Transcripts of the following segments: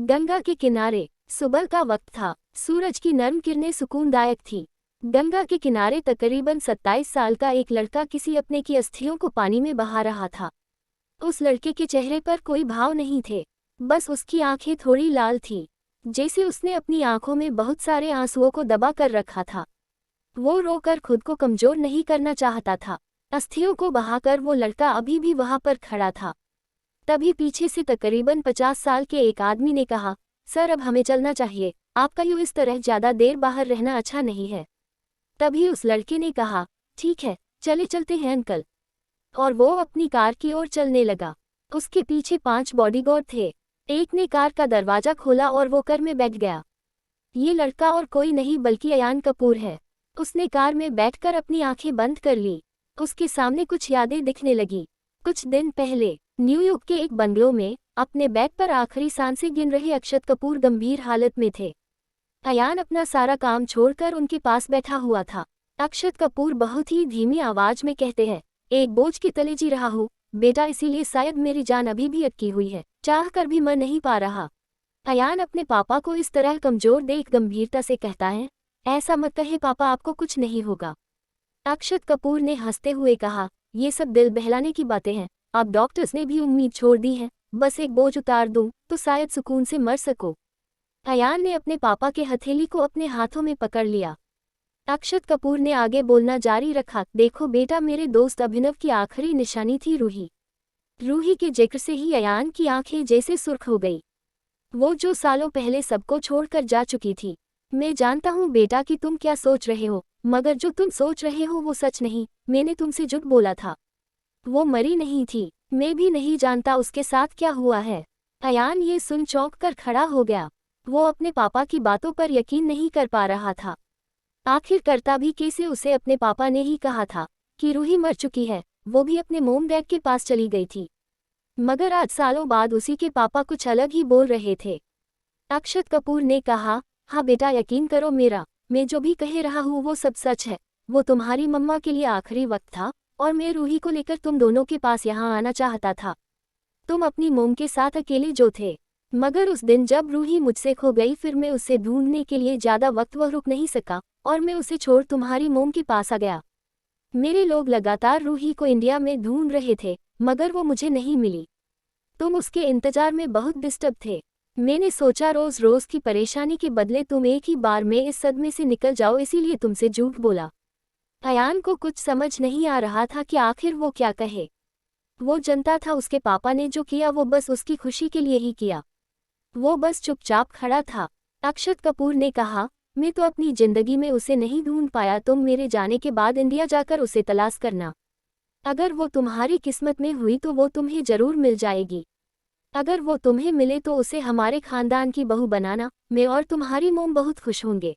गंगा के किनारे सुबह का वक्त था। सूरज की नर्म किरणें सुकूनदायक थी। गंगा के किनारे तकरीबन 27 साल का एक लड़का किसी अपने की अस्थियों को पानी में बहा रहा था। उस लड़के के चेहरे पर कोई भाव नहीं थे, बस उसकी आंखें थोड़ी लाल थीं, जैसे उसने अपनी आंखों में बहुत सारे आंसुओं को दबा कर रखा था। वो रोकर खुद को कमजोर नहीं करना चाहता था। अस्थियों को बहाकर वो लड़का अभी भी वहां पर खड़ा था। तभी पीछे से तकरीबन 50 साल के एक आदमी ने कहा, सर अब हमें चलना चाहिए, आपका यूं इस तरह ज्यादा देर बाहर रहना अच्छा नहीं है। तभी उस लड़के ने कहा, ठीक है चले चलते हैं अंकल, और वो अपनी कार की ओर चलने लगा। उसके पीछे 5 बॉडीगार्ड थे। एक ने कार का दरवाजा खोला और वो कार में बैठ गया। ये लड़का और कोई नहीं बल्कि अयान कपूर है। उसने कार में बैठकर अपनी आंखें बंद कर ली। उसके सामने कुछ यादें दिखने लगी। कुछ दिन पहले न्यूयॉर्क के एक बंगलो में अपने बेड पर आखिरी सांसें गिन रहे अक्षत कपूर गंभीर हालत में थे। अयान अपना सारा काम छोड़कर उनके पास बैठा हुआ था। अक्षत कपूर बहुत ही धीमी आवाज में कहते हैं, एक बोझ की तले जी रहा हूँ बेटा, इसीलिए शायद मेरी जान अभी भी अटकी हुई है, चाह कर भी मर नहीं पा रहा। अयान अपने पापा को इस तरह कमजोर देख गंभीरता से कहता है, ऐसा मत कहे पापा, आपको कुछ नहीं होगा। अक्षत कपूर ने हंसते हुए कहा, ये सब दिल बहलाने की बातें हैं, अब डॉक्टर्स ने भी उम्मीद छोड़ दी है, बस एक बोझ उतार दूं तो शायद सुकून से मर सको। अयान ने अपने पापा के हथेली को अपने हाथों में पकड़ लिया। अक्षत कपूर ने आगे बोलना जारी रखा, देखो बेटा, मेरे दोस्त अभिनव की आखिरी निशानी थी रूही। रूही के जिक्र से ही अयान की आंखें जैसे सुर्ख हो गई। वो जो सालों पहले सबको छोड़कर जा चुकी थी। मैं जानता हूँ बेटा कि तुम क्या सोच रहे हो, मगर जो तुम सोच रहे हो वो सच नहीं। मैंने तुमसे झूठ बोला था। वो मरी नहीं थी। मैं भी नहीं जानता उसके साथ क्या हुआ है। अयान ये सुन चौंक कर खड़ा हो गया। वो अपने पापा की बातों पर यकीन नहीं कर पा रहा था। आखिर करता भी कैसे? उसे अपने पापा ने ही कहा था कि रूही मर चुकी है, वो भी अपने मोम डैड के पास चली गई थी। मगर आज सालों बाद उसी के पापा कुछ अलग ही बोल रहे थे। अक्षत कपूर ने कहा, हाँ बेटा, यकीन करो मेरा, मैं जो भी कह रहा हूँ वो सब सच है। वो तुम्हारी मम्मा के लिए आखिरी वक्त था और मैं रूही को लेकर तुम दोनों के पास यहाँ आना चाहता था। तुम अपनी मोम के साथ अकेले जो थे, मगर उस दिन जब रूही मुझसे खो गई, फिर मैं उसे ढूंढने के लिए ज्यादा वक्त वह रुक नहीं सका और मैं उसे छोड़ तुम्हारी मोम के पास आ गया। मेरे लोग लगातार रूही को इंडिया में ढूंढ रहे थे, मगर वो मुझे नहीं मिली। तुम उसके इंतजार में बहुत डिस्टर्ब थे। मैंने सोचा रोज रोज की परेशानी के बदले तुम एक ही बार में इस सदमे से निकल जाओ, इसीलिए तुमसे झूठ बोला। अयान को कुछ समझ नहीं आ रहा था कि आखिर वो क्या कहे। वो जानता था उसके पापा ने जो किया वो बस उसकी खुशी के लिए ही किया। वो बस चुपचाप खड़ा था। अक्षत कपूर ने कहा, मैं तो अपनी जिंदगी में उसे नहीं ढूंढ पाया, तुम मेरे जाने के बाद इंडिया जाकर उसे तलाश करना। अगर वो तुम्हारी किस्मत में हुई तो वो तुम्हें जरूर मिल जाएगी। अगर वो तुम्हें मिले तो उसे हमारे खानदान की बहू बनाना। मैं और तुम्हारी मोम बहुत खुश होंगे।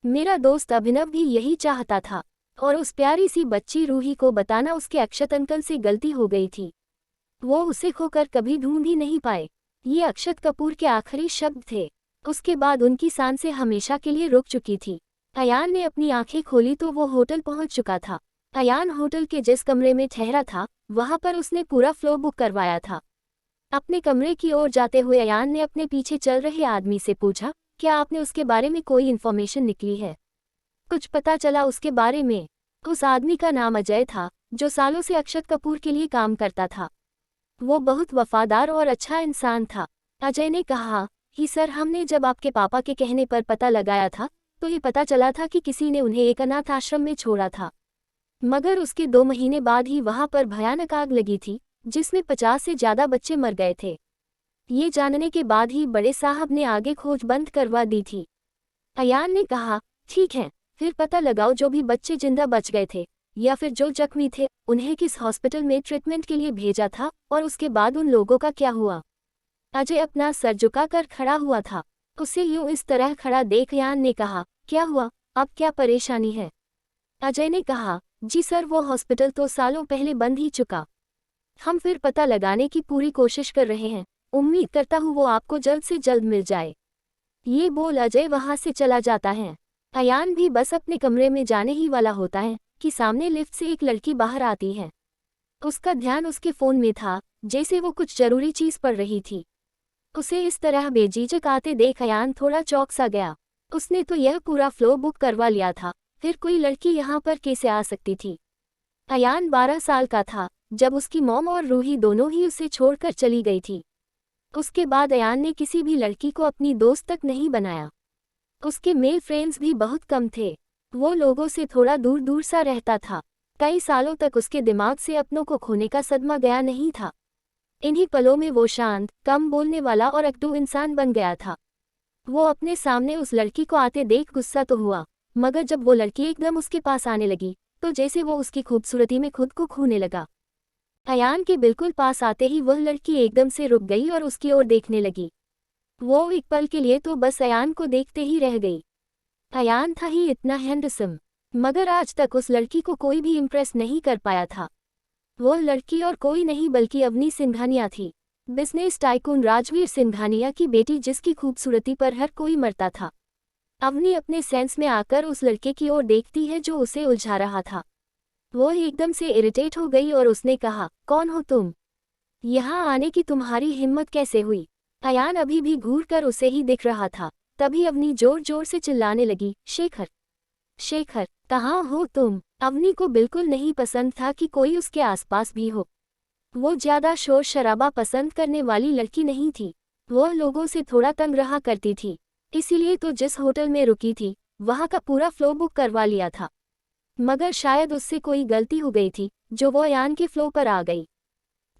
मेरा दोस्त अभिनव भी यही चाहता था, और उस प्यारी सी बच्ची रूही को बताना उसके अक्षत अंकल से गलती हो गई थी। वो उसे खोकर कभी ढूंढ ही नहीं पाए। ये अक्षत कपूर के आखिरी शब्द थे। उसके बाद उनकी सांसें हमेशा के लिए रुक चुकी थी। अयान ने अपनी आंखें खोली तो वो होटल पहुंच चुका था। अयान होटल के जिस कमरे में ठहरा था वहां पर उसने पूरा फ्लोर बुक करवाया था। अपने कमरे की ओर जाते हुए अयान ने अपने पीछे चल रहे आदमी से पूछा, क्या आपने उसके बारे में कोई इन्फॉर्मेशन निकली है? कुछ पता चला उसके बारे में? उस आदमी का नाम अजय था, जो सालों से अक्षत कपूर के लिए काम करता था। वो बहुत वफादार और अच्छा इंसान था। अजय ने कहा, ही सर, हमने जब आपके पापा के कहने पर पता लगाया था तो ये पता चला था कि किसी ने उन्हें एक अनाथ आश्रम में छोड़ा था। मगर उसके 2 महीने बाद ही वहां पर भयानक आग लगी थी, जिसमें 50 से ज्यादा बच्चे मर गए थे। ये जानने के बाद ही बड़े साहब ने आगे खोज बंद करवा दी थी। अयान ने कहा, ठीक है, फिर पता लगाओ जो भी बच्चे जिंदा बच गए थे या फिर जो जख्मी थे उन्हें किस हॉस्पिटल में ट्रीटमेंट के लिए भेजा था, और उसके बाद उन लोगों का क्या हुआ। अजय अपना सर झुकाकर खड़ा हुआ था। उसे यूं इस तरह खड़ा देख अयान ने कहा, क्या हुआ, अब क्या परेशानी है? अजय ने कहा, जी सर, वो हॉस्पिटल तो सालों पहले बंद ही चुका। हम फिर पता लगाने की पूरी कोशिश कर रहे हैं। उम्मीद करता हूँ वो आपको जल्द से जल्द मिल जाए। ये बोल अजय वहां से चला जाता है। अयान भी बस अपने कमरे में जाने ही वाला होता है कि सामने लिफ्ट से एक लड़की बाहर आती है। उसका ध्यान उसके फोन में था, जैसे वो कुछ जरूरी चीज पढ़ रही थी। उसे इस तरह बेझिझक आते देख अयान थोड़ा चौंक सा गया। उसने तो यह पूरा फ्लो बुक करवा लिया था, फिर कोई लड़की यहाँ पर कैसे आ सकती थी। अयान 12 साल का था जब उसकी मॉम और रूही दोनों ही उसे छोड़कर चली गई थी। उसके बाद अयान ने किसी भी लड़की को अपनी दोस्त तक नहीं बनाया। उसके मेल फ्रेंड्स भी बहुत कम थे। वो लोगों से थोड़ा दूर दूर सा रहता था। कई सालों तक उसके दिमाग से अपनों को खोने का सदमा गया नहीं था। इन्हीं पलों में वो शांत, कम बोलने वाला और अकटू इंसान बन गया था। वो अपने सामने उस लड़की को आते देख गुस्सा तो हुआ, मगर जब वो लड़की एकदम उसके पास आने लगी तो जैसे वो उसकी खूबसूरती में खुद को खोने लगा। अयान के बिल्कुल पास आते ही वह लड़की एकदम से रुक गई और उसकी ओर देखने लगी। वो एक पल के लिए तो बस अयान को देखते ही रह गई। अयान था ही इतना हैंडसम, मगर आज तक उस लड़की को कोई भी इम्प्रेस नहीं कर पाया था। वो लड़की और कोई नहीं बल्कि अवनी सिंघानिया थी, बिजनेस टाइकून राजवीर सिंघानिया की बेटी, जिसकी खूबसूरती पर हर कोई मरता था। अवनी अपने सेंस में आकर उस लड़के की ओर देखती है जो उसे उलझा रहा था। वो एकदम से इरिटेट हो गई और उसने कहा, कौन हो तुम? यहाँ आने की तुम्हारी हिम्मत कैसे हुई? अयान अभी भी घूर कर उसे ही दिख रहा था। तभी अवनी जोर जोर से चिल्लाने लगी, शेखर, शेखर, कहाँ हो तुम? अवनी को बिल्कुल नहीं पसंद था कि कोई उसके आसपास भी हो। वो ज्यादा शोर शराबा पसंद करने वाली लड़की नहीं थी। वो लोगों से थोड़ा तंग रहा करती थी, इसीलिए तो जिस होटल में रुकी थी वहां का पूरा फ्लो बुक करवा लिया था। मगर शायद उससे कोई गलती हो गई थी जो वो अयान के फ्लो पर आ गई।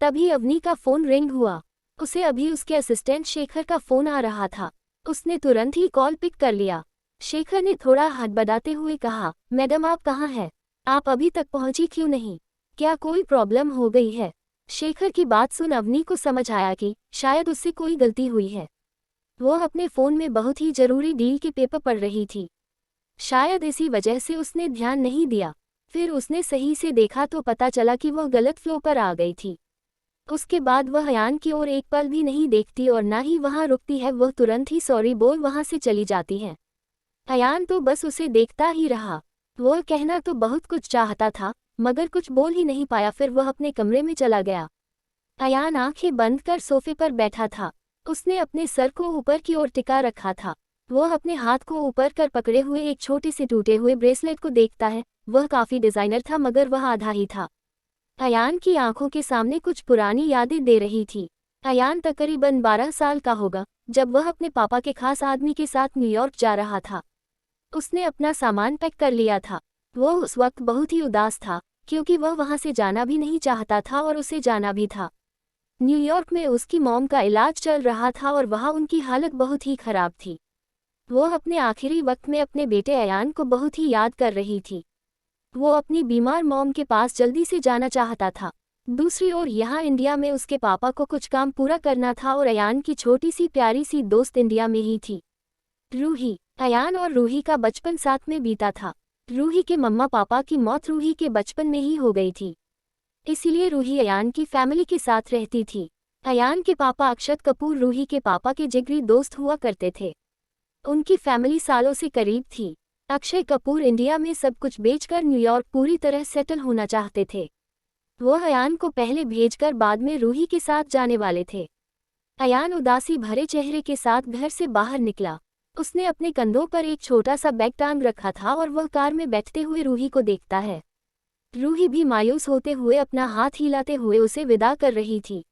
तभी अवनी का फोन रिंग हुआ। उसे अभी उसके असिस्टेंट शेखर का फोन आ रहा था। उसने तुरंत ही कॉल पिक कर लिया। शेखर ने थोड़ा हड़बड़ाते हुए कहा, मैडम आप कहाँ हैं? आप अभी तक पहुंची क्यों नहीं? क्या कोई प्रॉब्लम हो गई है? शेखर की बात सुन अवनी को समझ आया कि शायद उससे कोई गलती हुई है। वो अपने फ़ोन में बहुत ही ज़रूरी डील के पेपर पढ़ रही थी। शायद इसी वजह से उसने ध्यान नहीं दिया। फिर उसने सही से देखा तो पता चला कि वह गलत फ्लो पर आ गई थी। उसके बाद वह अयान की ओर एक पल भी नहीं देखती और ना ही वहां रुकती है। वह तुरंत ही सॉरी बोल वहां से चली जाती है। अयान तो बस उसे देखता ही रहा। वह कहना तो बहुत कुछ चाहता था मगर कुछ बोल ही नहीं पाया। फिर वह अपने कमरे में चला गया। अयान आंखें बंद कर सोफे पर बैठा था। उसने अपने सर को ऊपर की ओर टिका रखा था। वह अपने हाथ को ऊपर कर पकड़े हुए एक छोटे से टूटे हुए ब्रेसलेट को देखता है। वह काफी डिजाइनर था मगर वह आधा ही था। अयान की आंखों के सामने कुछ पुरानी यादें दे रही थी। अयान तकरीबन 12 साल का होगा जब वह अपने पापा के खास आदमी के साथ न्यूयॉर्क जा रहा था। उसने अपना सामान पैक कर लिया था। वह उस वक्त बहुत ही उदास था क्योंकि वह वहां से जाना भी नहीं चाहता था और उसे जाना भी था। न्यूयॉर्क में उसकी मॉम का इलाज चल रहा था और वहां उनकी हालत बहुत ही खराब थी। वो अपने आखिरी वक्त में अपने बेटे अयान को बहुत ही याद कर रही थी। वो अपनी बीमार मॉम के पास जल्दी से जाना चाहता था। दूसरी ओर यहाँ इंडिया में उसके पापा को कुछ काम पूरा करना था और अयान की छोटी सी प्यारी सी दोस्त इंडिया में ही थी, रूही। अयान और रूही का बचपन साथ में बीता था। रूही के मम्मा पापा की मौत रूही के बचपन में ही हो गई थी, इसीलिए रूही अयान की फैमिली के साथ रहती थी। अयान के पापा अक्षत कपूर रूही के पापा के जिगरी दोस्त हुआ करते थे। उनकी फैमिली सालों से करीब थी। अक्षय कपूर इंडिया में सब कुछ बेचकर न्यूयॉर्क पूरी तरह सेटल होना चाहते थे। वो अयान को पहले भेजकर बाद में रूही के साथ जाने वाले थे। अयान उदासी भरे चेहरे के साथ घर से बाहर निकला। उसने अपने कंधों पर एक छोटा सा बैग टांग रखा था और वह कार में बैठते हुए रूही को देखता है। रूही भी मायूस होते हुए अपना हाथ हिलाते हुए उसे विदा कर रही थी।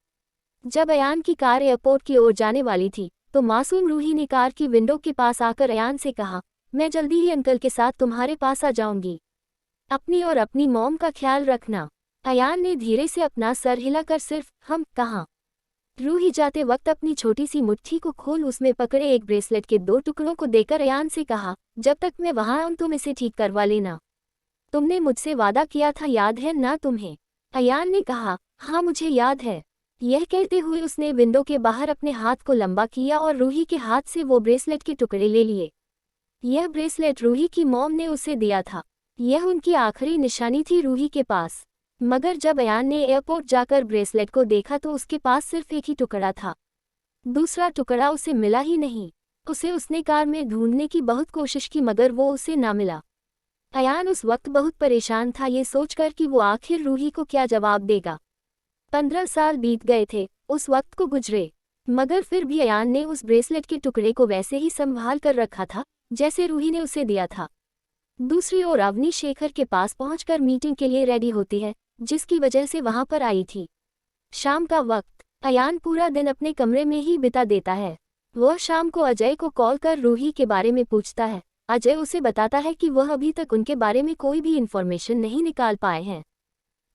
जब अयान की कार एयरपोर्ट की ओर जाने वाली थी तो मासूम रूही ने कार की विंडो के पास आकर अयान से कहा, मैं जल्दी ही अंकल के साथ तुम्हारे पास आ जाऊंगी। अपनी और अपनी मॉम का ख्याल रखना। अयान ने धीरे से अपना सर हिलाकर सिर्फ हम कहा। रूही जाते वक्त अपनी छोटी सी मुट्ठी को खोल उसमें पकड़े एक ब्रेसलेट के 2 टुकड़ों को देकर अयान से कहा, जब तक मैं वहां आऊं तुम इसे ठीक करवा लेना। तुमने मुझसे वादा किया था, याद है ना तुम्हें? अयान ने कहा, हाँ मुझे याद है। यह कहते हुए उसने विंडो के बाहर अपने हाथ को लंबा किया और रूही के हाथ से वो ब्रेसलेट के टुकड़े ले लिए। यह ब्रेसलेट रूही की मॉम ने उसे दिया था। यह उनकी आखिरी निशानी थी रूही के पास। मगर जब अयान ने एयरपोर्ट जाकर ब्रेसलेट को देखा तो उसके पास सिर्फ एक ही टुकड़ा था। दूसरा टुकड़ा उसे मिला ही नहीं। उसने कार में ढूंढने की बहुत कोशिश की मगर वो उसे ना मिला। अयान उस वक्त बहुत परेशान था ये सोचकर कि वो आखिर रूही को क्या जवाब देगा। 15 साल बीत गए थे उस वक्त को गुजरे। मगर फिर भी अयान ने उस ब्रेसलेट के टुकड़े को वैसे ही संभाल कर रखा था जैसे रूही ने उसे दिया था। दूसरी ओर अवनी शेखर के पास पहुंचकर मीटिंग के लिए रेडी होती है, जिसकी वजह से वहां पर आई थी। शाम का वक्त अयान पूरा दिन अपने कमरे में ही बिता देता है। वह शाम को अजय को कॉल कर रूही के बारे में पूछता है। अजय उसे बताता है कि वह अभी तक उनके बारे में कोई भी इन्फॉर्मेशन नहीं निकाल पाए हैं।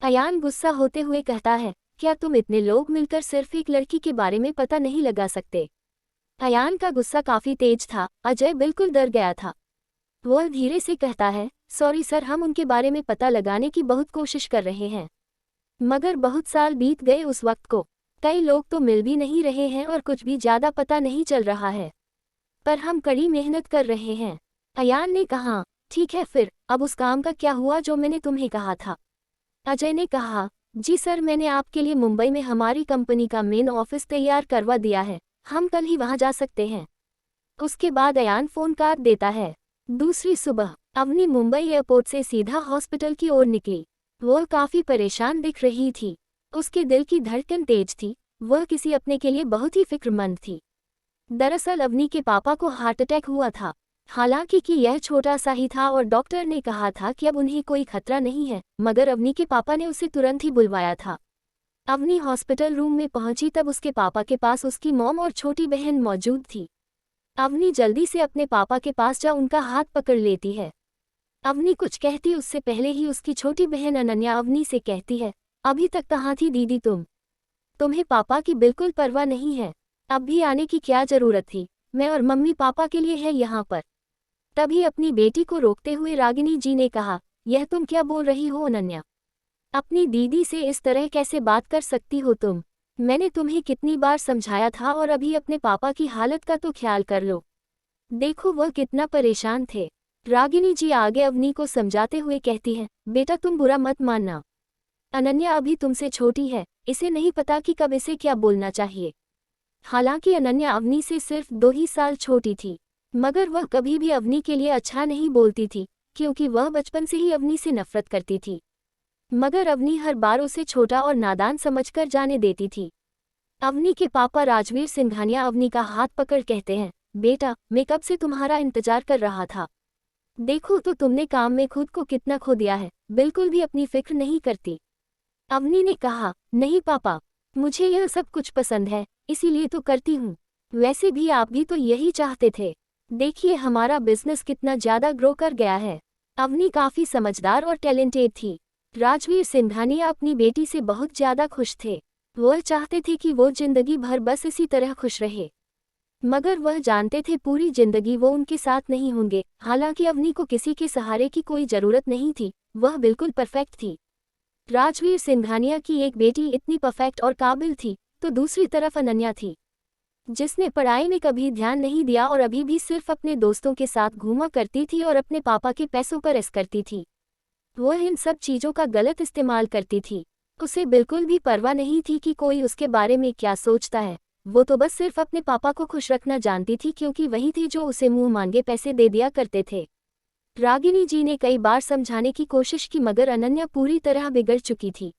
अयान गुस्सा होते हुए कहता है, क्या तुम इतने लोग मिलकर सिर्फ एक लड़की के बारे में पता नहीं लगा सकते? अयान का गुस्सा काफी तेज था। अजय बिल्कुल डर गया था। वह धीरे से कहता है, सॉरी सर, हम उनके बारे में पता लगाने की बहुत कोशिश कर रहे हैं, मगर बहुत साल बीत गए उस वक्त को। कई लोग तो मिल भी नहीं रहे हैं और कुछ भी ज्यादा पता नहीं चल रहा है, पर हम कड़ी मेहनत कर रहे हैं। अयान ने कहा, ठीक है फिर अब उस काम का क्या हुआ जो मैंने तुम्हें कहा था? अजय ने कहा, जी सर, मैंने आपके लिए मुंबई में हमारी कंपनी का मेन ऑफिस तैयार करवा दिया है, हम कल ही वहां जा सकते हैं। उसके बाद अयान फोन काट देता है। दूसरी सुबह अवनी मुंबई एयरपोर्ट से सीधा हॉस्पिटल की ओर निकली। वह काफी परेशान दिख रही थी। उसके दिल की धड़कन तेज थी। वह किसी अपने के लिए बहुत ही फिक्रमंद थी। दरअसल अवनी के पापा को हार्ट अटैक हुआ था। हालांकि कि यह छोटा सा ही था और डॉक्टर ने कहा था कि अब उन्हें कोई खतरा नहीं है, मगर अवनी के पापा ने उसे तुरंत ही बुलवाया था। अवनी हॉस्पिटल रूम में पहुंची तब उसके पापा के पास उसकी मॉम और छोटी बहन मौजूद थी। अवनी जल्दी से अपने पापा के पास जा उनका हाथ पकड़ लेती है। अवनी कुछ कहती उससे पहले ही उसकी छोटी बहन अनन्या अवनी से कहती है, अभी तक कहाँ थी दीदी तुम? तुम्हें पापा की बिल्कुल परवाह नहीं है। अब भी आने की क्या जरूरत थी? मैं और मम्मी पापा के लिए है यहाँ पर। तभी अपनी बेटी को रोकते हुए रागिनी जी ने कहा, यह तुम क्या बोल रही हो अनन्या? अपनी दीदी से इस तरह कैसे बात कर सकती हो तुम? मैंने तुम्हें कितनी बार समझाया था और अभी अपने पापा की हालत का तो ख्याल कर लो। देखो वह कितना परेशान थे। रागिनी जी आगे अवनी को समझाते हुए कहती हैं, बेटा तुम बुरा मत मानना। अनन्या अभी तुमसे छोटी है, इसे नहीं पता कि कब इसे क्या बोलना चाहिए। हालांकि अनन्या अवनी से सिर्फ 2 ही साल छोटी थी, मगर वह कभी भी अवनी के लिए अच्छा नहीं बोलती थी, क्योंकि वह बचपन से ही अवनी से नफरत करती थी। मगर अवनी हर बार उसे छोटा और नादान समझकर जाने देती थी। अवनी के पापा राजवीर सिंघानिया अवनी का हाथ पकड़ कहते हैं, बेटा मैं कब से तुम्हारा इंतजार कर रहा था। देखो तो तुमने काम में खुद को कितना खो दिया है, बिल्कुल भी अपनी फिक्र नहीं करती। अवनी ने कहा, नहीं पापा, मुझे यह सब कुछ पसंद है, इसीलिए तो करती हूँ। वैसे भी आप भी तो यही चाहते थे। देखिए हमारा बिजनेस कितना ज्यादा ग्रो कर गया है। अवनी काफी समझदार और टैलेंटेड थी। राजवीर सिंघानिया अपनी बेटी से बहुत ज्यादा खुश थे। वह चाहते थे कि वो जिंदगी भर बस इसी तरह खुश रहे, मगर वह जानते थे पूरी जिंदगी वो उनके साथ नहीं होंगे। हालांकि अवनी को किसी के सहारे की कोई जरूरत नहीं थी, वह बिल्कुल परफेक्ट थी। राजवीर सिंघानिया की एक बेटी इतनी परफेक्ट और काबिल थी, तो दूसरी तरफ अनन्या थी, जिसने पढ़ाई में कभी ध्यान नहीं दिया और अभी भी सिर्फ अपने दोस्तों के साथ घूमा करती थी और अपने पापा के पैसों पर ऐश करती थी। वह इन सब चीज़ों का गलत इस्तेमाल करती थी। उसे बिल्कुल भी परवाह नहीं थी कि कोई उसके बारे में क्या सोचता है। वो तो बस सिर्फ अपने पापा को खुश रखना जानती थी, क्योंकि वही थे जो उसे मुंह मांगे पैसे दे दिया करते थे। रागिनी जी ने कई बार समझाने की कोशिश की, मगर अनन्या पूरी तरह बिगड़ चुकी थी।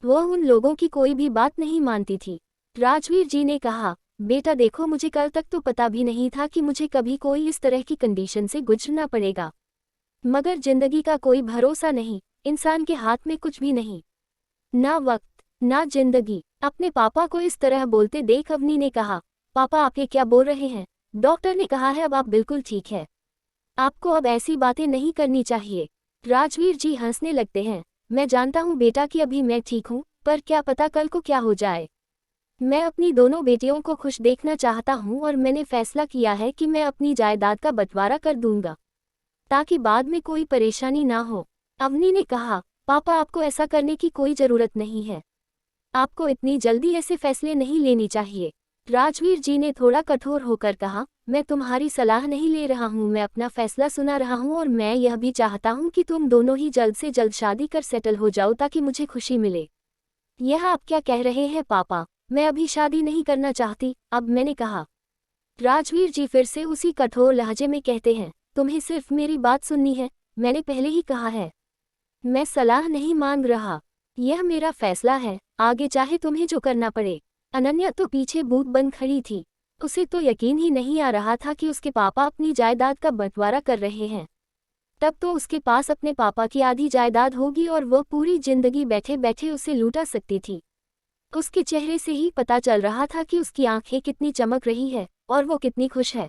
वह उन लोगों की कोई भी बात नहीं मानती थी। राजवीर जी ने कहा, बेटा देखो, मुझे कल तक तो पता भी नहीं था कि मुझे कभी कोई इस तरह की कंडीशन से गुजरना पड़ेगा, मगर जिंदगी का कोई भरोसा नहीं, इंसान के हाथ में कुछ भी नहीं, ना वक्त ना जिंदगी। अपने पापा को इस तरह बोलते देख अवनी ने कहा, पापा आप ये क्या बोल रहे हैं? डॉक्टर ने कहा है अब आप बिल्कुल ठीक है, आपको अब ऐसी बातें नहीं करनी चाहिए। राजवीर जी हंसने लगते हैं, मैं जानता हूँ बेटा कि अभी मैं ठीक हूँ, पर क्या पता कल को क्या हो जाए। मैं अपनी दोनों बेटियों को खुश देखना चाहता हूँ और मैंने फैसला किया है कि मैं अपनी जायदाद का बंटवारा कर दूंगा, ताकि बाद में कोई परेशानी ना हो। अवनी ने कहा, पापा आपको ऐसा करने की कोई ज़रूरत नहीं है, आपको इतनी जल्दी ऐसे फैसले नहीं लेनी चाहिए। राजवीर जी ने थोड़ा कठोर होकर कहा, मैं तुम्हारी सलाह नहीं ले रहा हूँ, मैं अपना फैसला सुना रहा हूँ और मैं यह भी चाहता हूँ कि तुम दोनों ही जल्द से जल्द शादी कर सेटल हो जाओ ताकि मुझे खुशी मिले। यह आप क्या कह रहे हैं पापा? मैं अभी शादी नहीं करना चाहती, अब मैंने कहा। राजवीर जी फिर से उसी कठोर लहजे में कहते हैं, तुम्हें सिर्फ मेरी बात सुननी है, मैंने पहले ही कहा है। मैं सलाह नहीं मांग रहा, यह मेरा फैसला है, आगे चाहे तुम्हें जो करना पड़े। अनन्या तो पीछे बूथ बन खड़ी थी। उसे तो यकीन ही नहीं आ रहा था कि उसके पापा अपनी जायदाद का बंटवारा कर रहे हैं। तब तो उसके पास अपने पापा की आधी जायदाद होगी और वह पूरी जिंदगी बैठे बैठे उसे लूटा सकती थी। उसके चेहरे से ही पता चल रहा था कि उसकी आंखें कितनी चमक रही है और वो कितनी खुश है।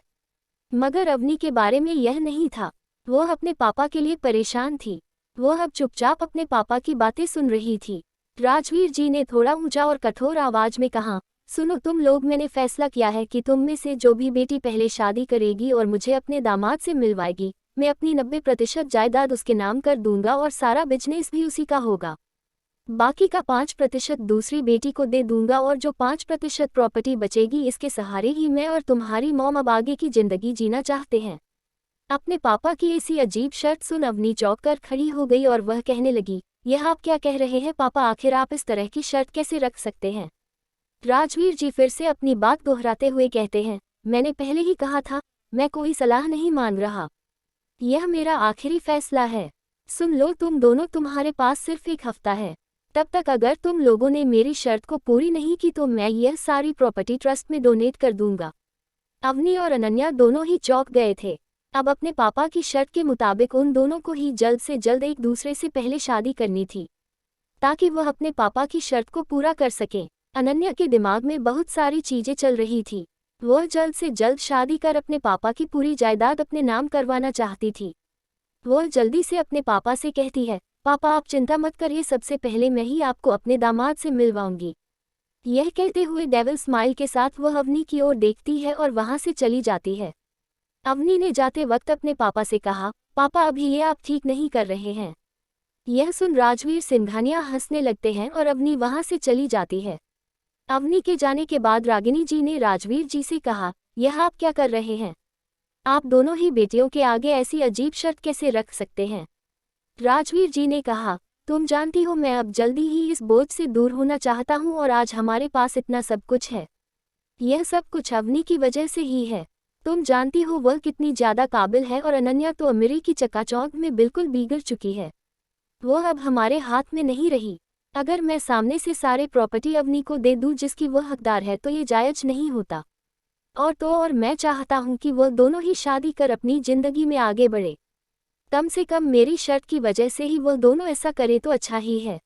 मगर अवनी के बारे में यह नहीं था। वह अपने पापा के लिए परेशान थी। वह अब चुपचाप अपने पापा की बातें सुन रही थी। राजवीर जी ने थोड़ा ऊंचा और कठोर आवाज में कहा, सुनो तुम लोग, मैंने फैसला किया है कि तुम में से जो भी बेटी पहले शादी करेगी और मुझे अपने दामाद से मिलवाएगी, मैं अपनी 90% जायदाद उसके नाम कर दूंगा और सारा बिजनेस भी उसी का होगा। बाकी का 5% दूसरी बेटी को दे दूंगा और जो 5% प्रॉपर्टी बचेगी इसके सहारे ही मैं और तुम्हारी मॉम अब आगे की जिंदगी जीना चाहते हैं। अपने पापा की ऐसी अजीब शर्त सुन अवनी चौंक कर खड़ी हो गई और वह कहने लगी, यह आप क्या कह रहे हैं पापा, आखिर आप इस तरह की शर्त कैसे रख सकते हैं? राजवीर जी फिर से अपनी बात दोहराते हुए कहते हैं, मैंने पहले ही कहा था, मैं कोई सलाह नहीं मांग रहा। यह मेरा आखिरी फैसला है। सुन लो तुम दोनों, तुम्हारे पास सिर्फ 1 हफ्ता है। तब तक अगर तुम लोगों ने मेरी शर्त को पूरी नहीं की तो मैं यह सारी प्रॉपर्टी ट्रस्ट में डोनेट कर दूंगा। अवनी और अनन्या दोनों ही चौंक गए थे। अब अपने पापा की शर्त के मुताबिक उन दोनों को ही जल्द से जल्द एक दूसरे से पहले शादी करनी थी, ताकि वह अपने पापा की शर्त को पूरा कर सकें। अनन्या के दिमाग में बहुत सारी चीजें चल रही थी। वह जल्द से जल्द शादी कर अपने पापा की पूरी जायदाद अपने नाम करवाना चाहती थी। वह जल्दी से अपने पापा से कहती है, पापा आप चिंता मत करिए, सबसे पहले मैं ही आपको अपने दामाद से मिलवाऊंगी। यह कहते हुए डेविल स्माइल के साथ वह अवनी की ओर देखती है और वहां से चली जाती है। अवनी ने जाते वक्त अपने पापा से कहा, पापा अभी ये आप ठीक नहीं कर रहे हैं। यह सुन राजवीर सिंघानिया हंसने लगते हैं और अवनी वहां से चली जाती है। अवनी के जाने के बाद रागिनी जी ने राजवीर जी से कहा, यह आप क्या कर रहे हैं? आप दोनों ही बेटियों के आगे ऐसी अजीब शर्त कैसे रख सकते हैं? राजवीर जी ने कहा, तुम जानती हो मैं अब जल्दी ही इस बोझ से दूर होना चाहता हूँ और आज हमारे पास इतना सब कुछ है। यह सब कुछ अवनी की वजह से ही है। तुम जानती हो वह कितनी ज्यादा काबिल है और अनन्या तो अमीरी की चकाचौंध में बिल्कुल बिगड़ चुकी है। वह अब हमारे हाथ में नहीं रही। अगर मैं सामने से सारे प्रॉपर्टी अवनी को दे दूं जिसकी वह हकदार है तो ये जायज नहीं होता। और मैं चाहता हूं कि वह दोनों ही शादी कर अपनी जिंदगी में आगे बढ़े। कम से कम मेरी शर्त की वजह से ही वह दोनों ऐसा करे तो अच्छा ही है।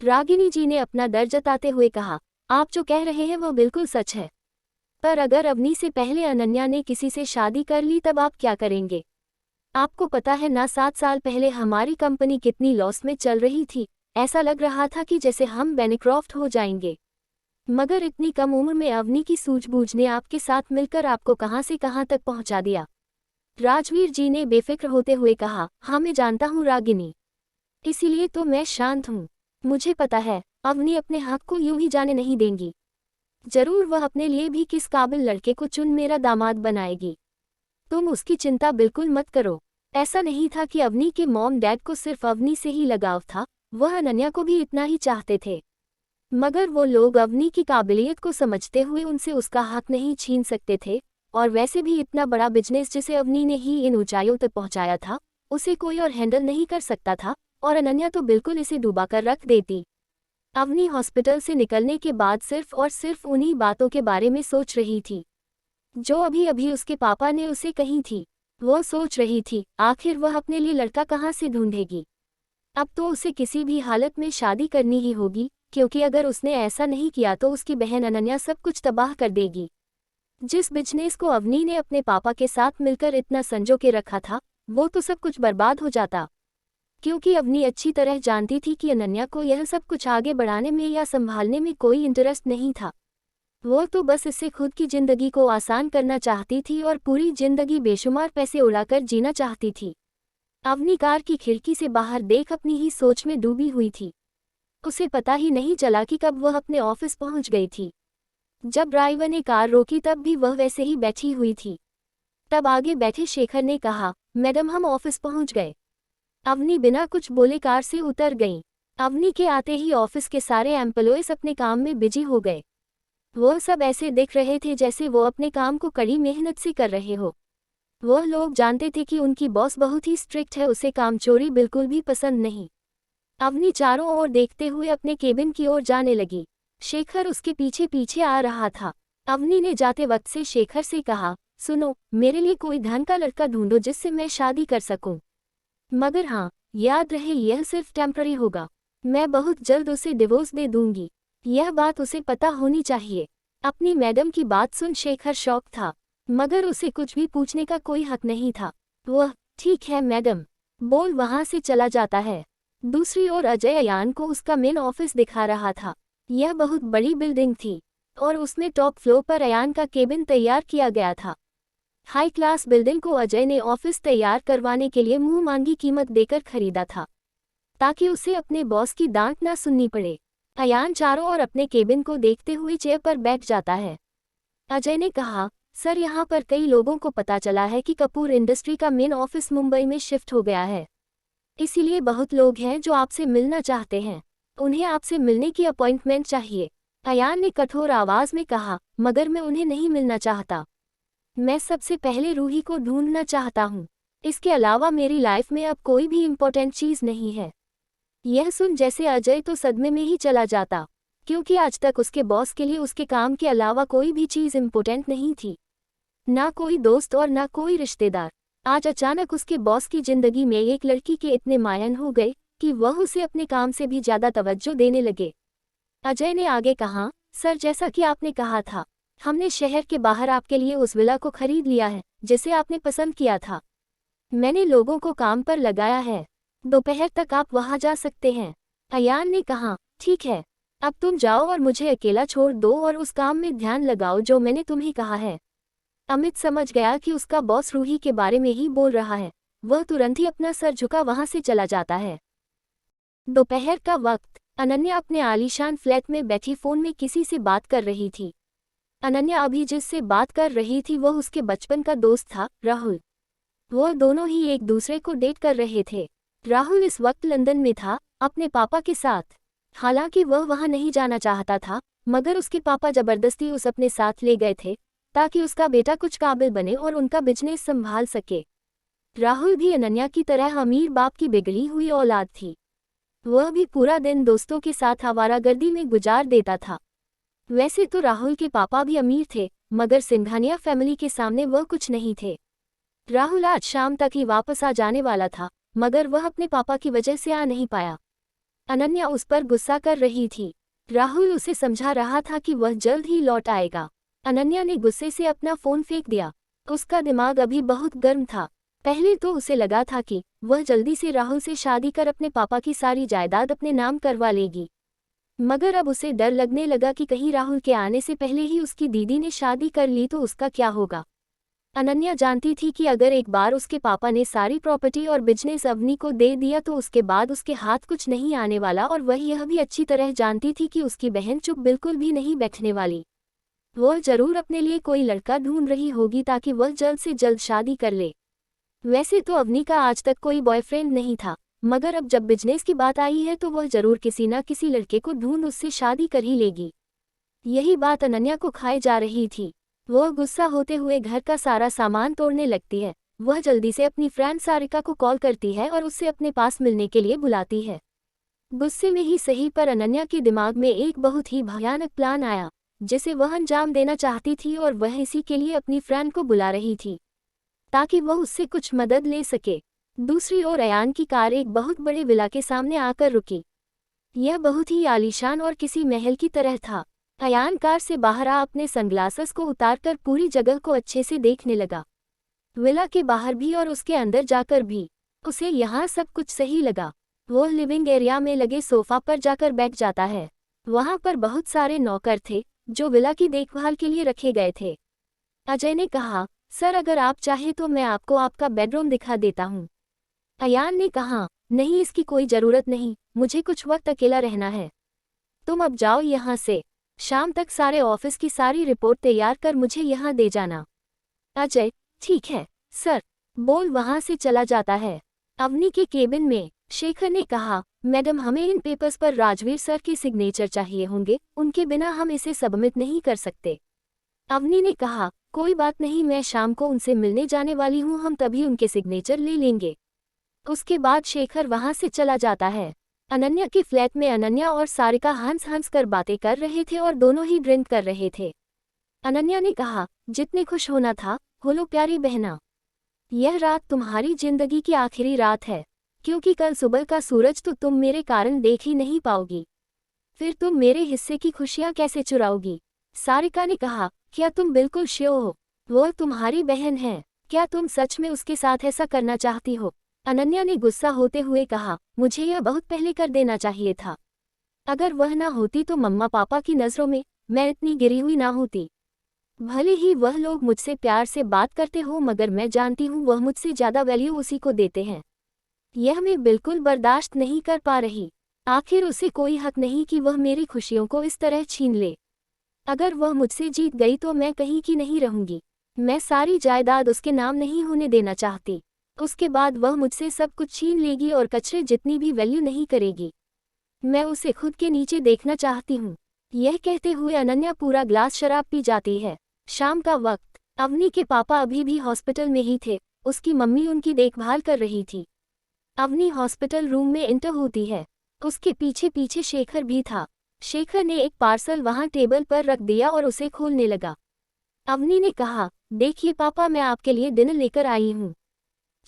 रागिनी जी ने अपना डर जताते हुए कहा, आप जो कह रहे हैं वह बिल्कुल सच है। पर अगर अवनी से पहले अनन्या ने किसी से शादी कर ली तब आप क्या करेंगे? आपको पता है ना 7 साल पहले हमारी कंपनी कितनी लॉस में चल रही थी। ऐसा लग रहा था कि जैसे हम बैनक्रॉफ्ट हो जाएंगे। मगर इतनी कम उम्र में अवनी की सूझबूझ ने आपके साथ मिलकर आपको कहां से कहां तक पहुंचा दिया। राजवीर जी ने बेफिक्र होते हुए कहा, हाँ मैं जानता हूँ रागिनी, इसीलिए तो मैं शांत हूँ। मुझे पता है अवनी अपने हक को यूं ही जाने नहीं देंगी। जरूर वह अपने लिए भी किस काबिल लड़के को चुन मेरा दामाद बनाएगी। तुम उसकी चिंता बिल्कुल मत करो। ऐसा नहीं था कि अवनी के मॉम डैड को सिर्फ अवनी से ही लगाव था, वह अनन्या को भी इतना ही चाहते थे। मगर वो लोग अवनी की काबिलियत को समझते हुए उनसे उसका हक नहीं छीन सकते थे। और वैसे भी इतना बड़ा बिजनेस जिसे अवनी ने ही इन ऊंचाइयों तक पहुंचाया था, उसे कोई और हैंडल नहीं कर सकता था और अनन्या तो बिल्कुल इसे डुबा कर रख देती। अवनी हॉस्पिटल से निकलने के बाद सिर्फ और सिर्फ उन्हीं बातों के बारे में सोच रही थी जो अभी अभी उसके पापा ने उसे कही थी। वो सोच रही थी आखिर वह अपने लिए लड़का कहाँ से ढूंढेगी। अब तो उसे किसी भी हालत में शादी करनी ही होगी, क्योंकि अगर उसने ऐसा नहीं किया तो उसकी बहन अनन्या सब कुछ तबाह कर देगी। जिस बिजनेस को अवनी ने अपने पापा के साथ मिलकर इतना संजो के रखा था, वो तो सब कुछ बर्बाद हो जाता। क्योंकि अवनी अच्छी तरह जानती थी कि अनन्या को यह सब कुछ आगे बढ़ाने में या संभालने में कोई इंटरेस्ट नहीं था। वो तो बस इससे खुद की जिंदगी को आसान करना चाहती थी और पूरी जिंदगी बेशुमार पैसे उड़ाकर जीना चाहती थी। अवनी कार की खिड़की से बाहर देख अपनी ही सोच में डूबी हुई थी। उसे पता ही नहीं चला कि कब वह अपने ऑफिस पहुंच गई थी। जब ड्राइवर ने कार रोकी तब भी वह वैसे ही बैठी हुई थी। तब आगे बैठे शेखर ने कहा, मैडम हम ऑफिस पहुंच गए। अवनी बिना कुछ बोले कार से उतर गईं। अवनी के आते ही ऑफिस के सारे एम्प्लॉयज अपने काम में बिजी हो गए। वह सब ऐसे दिख रहे थे जैसे वो अपने काम को कड़ी मेहनत से कर रहे हो। वह लोग जानते थे कि उनकी बॉस बहुत ही स्ट्रिक्ट है, उसे कामचोरी बिल्कुल भी पसंद नहीं। अवनी चारों ओर देखते हुए अपने केबिन की ओर जाने लगी। शेखर उसके पीछे पीछे आ रहा था। अवनी ने जाते वक्त से शेखर से कहा, सुनो, मेरे लिए कोई धन का लड़का ढूंढो जिससे मैं शादी कर सकूं। मगर हाँ, याद रहे यह सिर्फ टेम्पररी होगा। मैं बहुत जल्द उसे डिवोर्स दे दूंगी। यह बात उसे पता होनी चाहिए। अपनी मैडम की बात सुन शेखर शॉक था, मगर उसे कुछ भी पूछने का कोई हक नहीं था। वह, ठीक है मैडम, बोल वहां से चला जाता है। दूसरी ओर अजय अयान को उसका मेन ऑफिस दिखा रहा था। यह बहुत बड़ी बिल्डिंग थी और उसमें टॉप फ्लोर पर अयान का केबिन तैयार किया गया था। हाई क्लास बिल्डिंग को अजय ने ऑफिस तैयार करवाने के लिए मुंह मांगी कीमत देकर खरीदा था, ताकि उसे अपने बॉस की डांट ना सुननी पड़े। अयान चारों ओर अपने केबिन को देखते हुए चेयर पर बैठ जाता है। अजय ने कहा, सर, यहाँ पर कई लोगों को पता चला है कि कपूर इंडस्ट्री का मेन ऑफिस मुंबई में शिफ्ट हो गया है। इसीलिए बहुत लोग हैं जो आपसे मिलना चाहते हैं। उन्हें आपसे मिलने की अपॉइंटमेंट चाहिए। अयान ने कठोर आवाज में कहा, मगर मैं उन्हें नहीं मिलना चाहता। मैं सबसे पहले रूही को ढूंढना चाहता हूँ। इसके अलावा मेरी लाइफ में अब कोई भी इम्पोर्टेंट चीज़ नहीं है। यह सुन जैसे अजय तो सदमे में ही चला जाता, क्योंकि आज तक उसके बॉस के लिए उसके काम के अलावा कोई भी चीज़ इम्पोर्टेंट नहीं थी। ना कोई दोस्त और ना कोई रिश्तेदार। आज अचानक उसके बॉस की जिंदगी में एक लड़की के इतने मायन हो गए कि वह उसे अपने काम से भी ज़्यादा तवज्जो देने लगे। अजय ने आगे कहा, सर, जैसा कि आपने कहा था, हमने शहर के बाहर आपके लिए उस विला को खरीद लिया है जिसे आपने पसंद किया था। मैंने लोगों को काम पर लगाया है। दोपहर तक आप वहां जा सकते हैं। अयान ने कहा, ठीक है, अब तुम जाओ और मुझे अकेला छोड़ दो और उस काम में ध्यान लगाओ जो मैंने तुम्हें कहा है। अमित समझ गया कि उसका बॉस रूही के बारे में ही बोल रहा है। वह तुरंत ही अपना सर झुका वहां से चला जाता है। दोपहर का वक्त। अनन्या अपने आलीशान फ्लैट में बैठी फोन में किसी से बात कर रही थी। अनन्या अभी जिससे बात कर रही थी वह उसके बचपन का दोस्त था, राहुल। वह दोनों ही एक दूसरे को डेट कर रहे थे। राहुल इस वक्त लंदन में था, अपने पापा के साथ। हालांकि वह वहां नहीं जाना चाहता था, मगर उसके पापा जबरदस्ती उस अपने साथ ले गए थे ताकि उसका बेटा कुछ काबिल बने और उनका बिजनेस संभाल सके। राहुल भी अनन्या की तरह अमीर बाप की बिगड़ी हुई औलाद थी। वह भी पूरा दिन दोस्तों के साथ आवारागर्दी में गुजार देता था। वैसे तो राहुल के पापा भी अमीर थे, मगर सिंघानिया फैमिली के सामने वह कुछ नहीं थे। राहुल आज शाम तक ही वापस आ जाने वाला था, मगर वह अपने पापा की वजह से आ नहीं पाया। अनन्या उस पर गुस्सा कर रही थी। राहुल उसे समझा रहा था कि वह जल्द ही लौट आएगा। अनन्या ने गुस्से से अपना फोन फेंक दिया। उसका दिमाग अभी बहुत गर्म था। पहले तो उसे लगा था कि वह जल्दी से राहुल से शादी कर अपने पापा की सारी जायदाद अपने नाम करवा लेगी, मगर अब उसे डर लगने लगा कि कहीं राहुल के आने से पहले ही उसकी दीदी ने शादी कर ली तो उसका क्या होगा। अनन्या जानती थी कि अगर एक बार उसके पापा ने सारी प्रॉपर्टी और बिजनेस अवनी को दे दिया तो उसके बाद उसके हाथ कुछ नहीं आने वाला, और वह यह भी अच्छी तरह जानती थी कि उसकी बहन चुप बिल्कुल भी नहीं बैठने वाली। वह जरूर अपने लिए कोई लड़का ढूंढ रही होगी ताकि वह जल्द से जल्द शादी कर ले। वैसे तो अवनी का आज तक कोई बॉयफ्रेंड नहीं था, मगर अब जब बिजनेस की बात आई है तो वह जरूर किसी न किसी लड़के को ढूंढ उससे शादी कर ही लेगी। यही बात अनन्या को खाए जा रही थी। वह गुस्सा होते हुए घर का सारा सामान तोड़ने लगती है। वह जल्दी से अपनी फ्रेंड सारिका को कॉल करती है और उससे अपने पास मिलने के लिए बुलाती है। गुस्से में ही सही, पर अनन्या के दिमाग में एक बहुत ही भयानक प्लान आया जिसे वह अंजाम देना चाहती थी, और वह इसी के लिए अपनी फ्रेंड को बुला रही थी ताकि वह उससे कुछ मदद ले सके। दूसरी ओर अयान की कार एक बहुत बड़े विला के सामने आकर रुकी। यह बहुत ही आलीशान और किसी महल की तरह था। अयान कार से बाहर आ अपने सनग्लासेस को उतारकर पूरी जगह को अच्छे से देखने लगा। विला के बाहर भी और उसके अंदर जाकर भी उसे यहाँ सब कुछ सही लगा। वो लिविंग एरिया में लगे सोफा पर जाकर बैठ जाता है। वहाँ पर बहुत सारे नौकर थे जो विला की देखभाल के लिए रखे गए थे। अजय ने कहा, सर, अगर आप चाहे तो मैं आपको आपका बेडरूम दिखा देता हूँ। अयान ने कहा, नहीं, इसकी कोई ज़रूरत नहीं, मुझे कुछ वक्त अकेला रहना है। तुम अब जाओ यहाँ से। शाम तक सारे ऑफिस की सारी रिपोर्ट तैयार कर मुझे यहाँ दे जाना। अजय, ठीक है सर, बोल वहाँ से चला जाता है। अवनी के केबिन में शेखर ने कहा, मैडम, हमें इन पेपर्स पर राजवीर सर के सिग्नेचर चाहिए होंगे, उनके बिना हम इसे सबमिट नहीं कर सकते। अवनी ने कहा, कोई बात नहीं, मैं शाम को उनसे मिलने जाने वाली हूँ, हम तभी उनके सिग्नेचर ले लेंगे। उसके बाद शेखर वहाँ से चला जाता है। अनन्या के फ्लैट में अनन्या और सारिका हंस हंस कर बातें कर रहे थे और दोनों ही ड्रिंक कर रहे थे। अनन्या ने कहा, जितने खुश होना था, हो लो प्यारी बहना। यह रात तुम्हारी जिंदगी की आखिरी रात है, क्योंकि कल सुबह का सूरज तो तुम मेरे कारण देख ही नहीं पाओगी। फिर तुम मेरे हिस्से की खुशियां कैसे चुराओगी? सारिका ने कहा, क्या तुम बिल्कुल श्योर हो? वो तुम्हारी बहन है, क्या तुम सच में उसके साथ ऐसा करना चाहती हो? अनन्या ने गुस्सा होते हुए कहा, मुझे यह बहुत पहले कर देना चाहिए था। अगर वह ना होती तो मम्मा पापा की नज़रों में मैं इतनी गिरी हुई ना होती। भले ही वह लोग मुझसे प्यार से बात करते हो, मगर मैं जानती हूँ वह मुझसे ज़्यादा वैल्यू उसी को देते हैं। यह मैं बिल्कुल बर्दाश्त नहीं कर पा रही। आखिर उसे कोई हक नहीं कि वह मेरी खुशियों को इस तरह छीन ले। अगर वह मुझसे जीत गई तो मैं कहीं की नहीं रहूंगी। मैं सारी जायदाद उसके नाम नहीं होने देना चाहती। उसके बाद वह मुझसे सब कुछ छीन लेगी और कचरे जितनी भी वैल्यू नहीं करेगी। मैं उसे खुद के नीचे देखना चाहती हूँ। यह कहते हुए अनन्या पूरा ग्लास शराब पी जाती है। शाम का वक्त, अवनी के पापा अभी भी हॉस्पिटल में ही थे। उसकी मम्मी उनकी देखभाल कर रही थी। अवनी हॉस्पिटल रूम में इंटर होती है। उसके पीछे पीछे शेखर भी था। शेखर ने एक पार्सल वहां टेबल पर रख दिया और उसे खोलने लगा। अवनी ने कहा, देखिए पापा, मैं आपके लिए डिनर लेकर आई हूँ।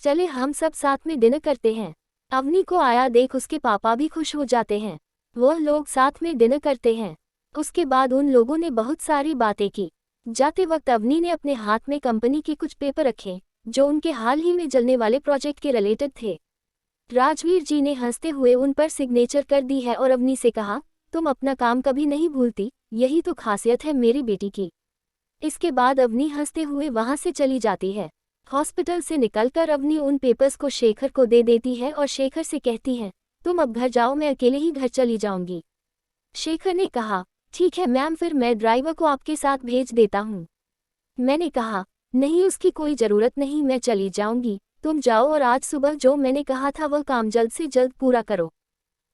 चले हम सब साथ में डिनर करते हैं। अवनी को आया देख उसके पापा भी खुश हो जाते हैं। वह लोग साथ में डिनर करते हैं। उसके बाद उन लोगों ने बहुत सारी बातें की। जाते वक्त अवनी ने अपने हाथ में कंपनी के कुछ पेपर रखे, जो उनके हाल ही में चलने वाले प्रोजेक्ट के रिलेटेड थे। राजवीर जी ने हंसते हुए उन पर सिग्नेचर कर दी है और अवनी से कहा, तुम अपना काम कभी नहीं भूलती, यही तो खासियत है मेरी बेटी की। इसके बाद अवनी हंसते हुए वहां से चली जाती है। हॉस्पिटल से निकलकर अवनी उन पेपर्स को शेखर को दे देती है और शेखर से कहती है, तुम अब घर जाओ, मैं अकेले ही घर चली जाऊंगी। शेखर ने कहा, ठीक है मैम, फिर मैं ड्राइवर को आपके साथ भेज देता हूँ। मैंने कहा, नहीं, उसकी कोई ज़रूरत नहीं, मैं चली जाऊंगी, तुम जाओ और आज सुबह जो मैंने कहा था वह काम जल्द से जल्द पूरा करो।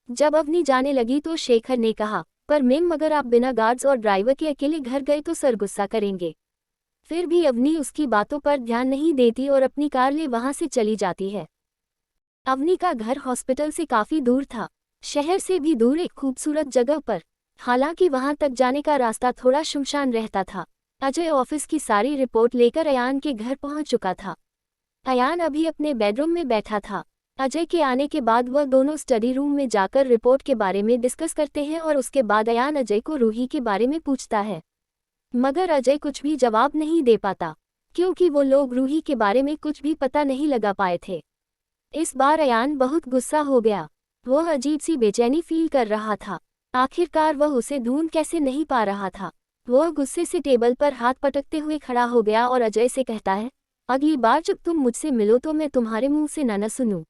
जब अवनी जाने लगी तो शेखर ने कहा, पर मैम अगर आप बिना गार्ड्स और ड्राइवर के अकेले घर गए तो सर गुस्सा करेंगे। फिर भी अवनी उसकी बातों पर ध्यान नहीं देती और अपनी कार ले वहां से चली जाती है। अवनी का घर हॉस्पिटल से काफी दूर था, शहर से भी दूर एक खूबसूरत जगह पर। हालांकि वहां तक जाने का रास्ता थोड़ा शुमशान रहता था। अजय ऑफिस की सारी रिपोर्ट लेकर अयान के घर पहुंच चुका था। अयान अभी अपने बेडरूम में बैठा था। अजय के आने के बाद वह दोनों स्टडी रूम में जाकर रिपोर्ट के बारे में डिस्कस करते हैं और उसके बाद अयान अजय को रूही के बारे में पूछता है, मगर अजय कुछ भी जवाब नहीं दे पाता, क्योंकि वो लोग रूही के बारे में कुछ भी पता नहीं लगा पाए थे। इस बार अयान बहुत गुस्सा हो गया। वह अजीब सी बेचैनी फील कर रहा था। आखिरकार वह उसे ढूंढ कैसे नहीं पा रहा था। वह गुस्से से टेबल पर हाथ पटकते हुए खड़ा हो गया और अजय से कहता है, अगली बार जब तुम मुझसे मिलो तो मैं तुम्हारे मुंह से ना सुनूं।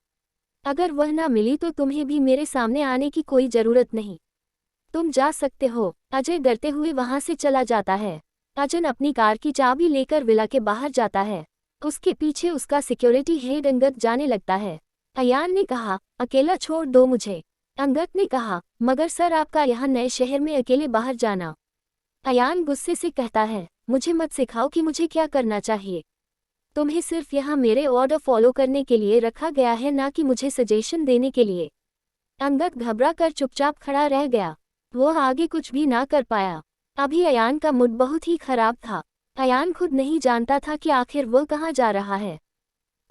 अगर वह ना मिली तो तुम्हें भी मेरे सामने आने की कोई जरूरत नहीं। तुम जा सकते हो। अजय डरते हुए वहां से चला जाता है। अजन अपनी कार की चाबी लेकर विला के बाहर जाता है। उसके पीछे उसका सिक्योरिटी हेड अंगद जाने लगता है। अयान ने कहा, अकेला छोड़ दो मुझे। अंगद ने कहा, मगर सर आपका यहाँ नए शहर में अकेले बाहर जाना। अयान गुस्से से कहता है, मुझे मत सिखाओ कि मुझे क्या करना चाहिए। तुम्हें सिर्फ यहाँ मेरे ऑर्डर फॉलो करने के लिए रखा गया है, ना कि मुझे सजेशन देने के लिए। अंगद घबरा कर चुपचाप खड़ा रह गया। वह आगे कुछ भी ना कर पाया। अभी अयान का मूड बहुत ही खराब था। अयान खुद नहीं जानता था कि आखिर वह कहाँ जा रहा है,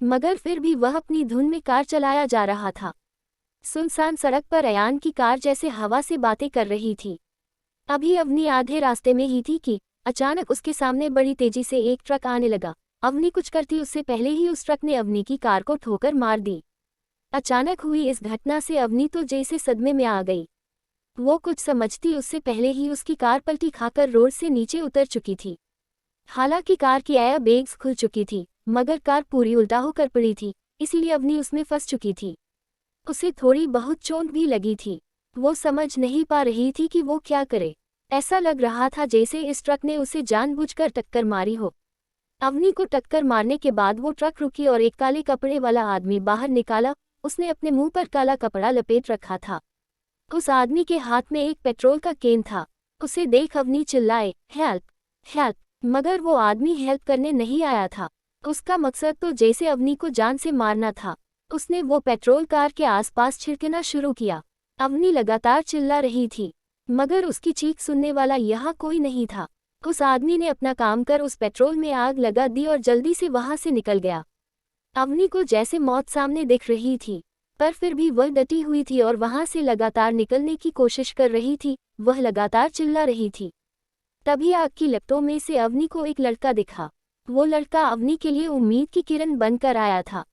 मगर फिर भी वह अपनी धुन में कार चलाया जा रहा था। सुनसान सड़क पर अयान की कार जैसे हवा से बातें कर रही थी। अभी अवनी आधे रास्ते में ही थी कि अचानक उसके सामने बड़ी तेजी से एक ट्रक आने लगा। अवनी कुछ करती उससे पहले ही उस ट्रक ने अवनी की कार को ठोकर मार दी। अचानक हुई इस घटना से अवनी तो जैसे सदमे में आ गई। वो कुछ समझती उससे पहले ही उसकी कार पलटी खाकर रोड से नीचे उतर चुकी थी। हालांकि कार की एयर बैग्स खुल चुकी थी, मगर कार पूरी उल्टा होकर पड़ी थी, इसीलिए अवनी उसमें फंस चुकी थी। उसे थोड़ी बहुत चोट भी लगी थी। वो समझ नहीं पा रही थी कि वो क्या करे। ऐसा लग रहा था जैसे इस ट्रक ने उसे जानबूझकर टक्कर मारी हो। अवनी को टक्कर मारने के बाद वो ट्रक रुकी और एक काले कपड़े वाला आदमी बाहर निकाला। उसने अपने मुंह पर काला कपड़ा लपेट रखा था। उस आदमी के हाथ में एक पेट्रोल का केन था। उसे देख अवनी चिल्लाए, हेल्प हेल्प, मगर वो आदमी हेल्प करने नहीं आया था। उसका मकसद तो जैसे अवनी को जान से मारना था। उसने वो पेट्रोल कार के आसपास छिड़कना शुरू किया। अवनी लगातार चिल्ला रही थी, मगर उसकी चीख सुनने वाला यहाँ कोई नहीं था। उस आदमी ने अपना काम कर उस पेट्रोल में आग लगा दी और जल्दी से वहां से निकल गया। अवनी को जैसे मौत सामने दिख रही थी, पर फिर भी वह डटी हुई थी और वहां से लगातार निकलने की कोशिश कर रही थी। वह लगातार चिल्ला रही थी। तभी आग की लपटों में से अवनी को एक लड़का दिखा। वो लड़का अवनी के लिए उम्मीद की किरण बनकर आया था।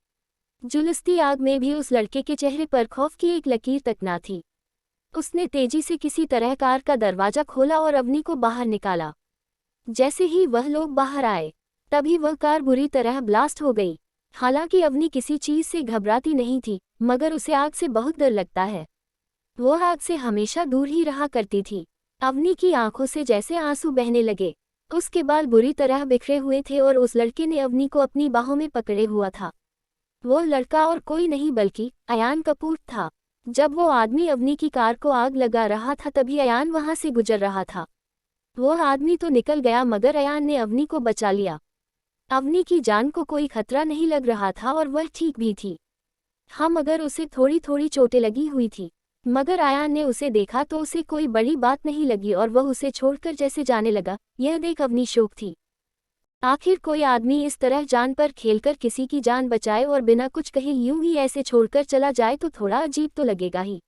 झुलसती आग में भी उस लड़के के चेहरे पर खौफ की एक लकीर तक ना थी। उसने तेजी से किसी तरह कार का दरवाजा खोला और अवनी को बाहर निकाला। जैसे ही वह लोग बाहर आए, तभी वह कार बुरी तरह ब्लास्ट हो गई। हालांकि अवनी किसी चीज से घबराती नहीं थी, मगर उसे आग से बहुत डर लगता है। वह आग से हमेशा दूर ही रहा करती थी। अवनी की आंखों से जैसे आंसू बहने लगे। उसके बाल बुरी तरह बिखरे हुए थे और उस लड़के ने अवनी को अपनी बाहों में पकड़े हुआ था। वो लड़का और कोई नहीं बल्कि अयान कपूर था। जब वो आदमी अवनी की कार को आग लगा रहा था, तभी अयान वहां से गुजर रहा था। वो आदमी तो निकल गया, मगर अयान ने अवनी को बचा लिया। अवनी की जान को कोई खतरा नहीं लग रहा था और वह ठीक भी थी। हाँ, मगर उसे थोड़ी थोड़ी चोटें लगी हुई थी। मगर अयान ने उसे देखा तो उसे कोई बड़ी बात नहीं लगी और वह उसे छोड़कर जैसे जाने लगा। यह देख अवनी शौक थी। आखिर कोई आदमी इस तरह जान पर खेलकर किसी की जान बचाए और बिना कुछ कहे यूं ही ऐसे छोड़कर चला जाए तो थोड़ा अजीब तो लगेगा ही।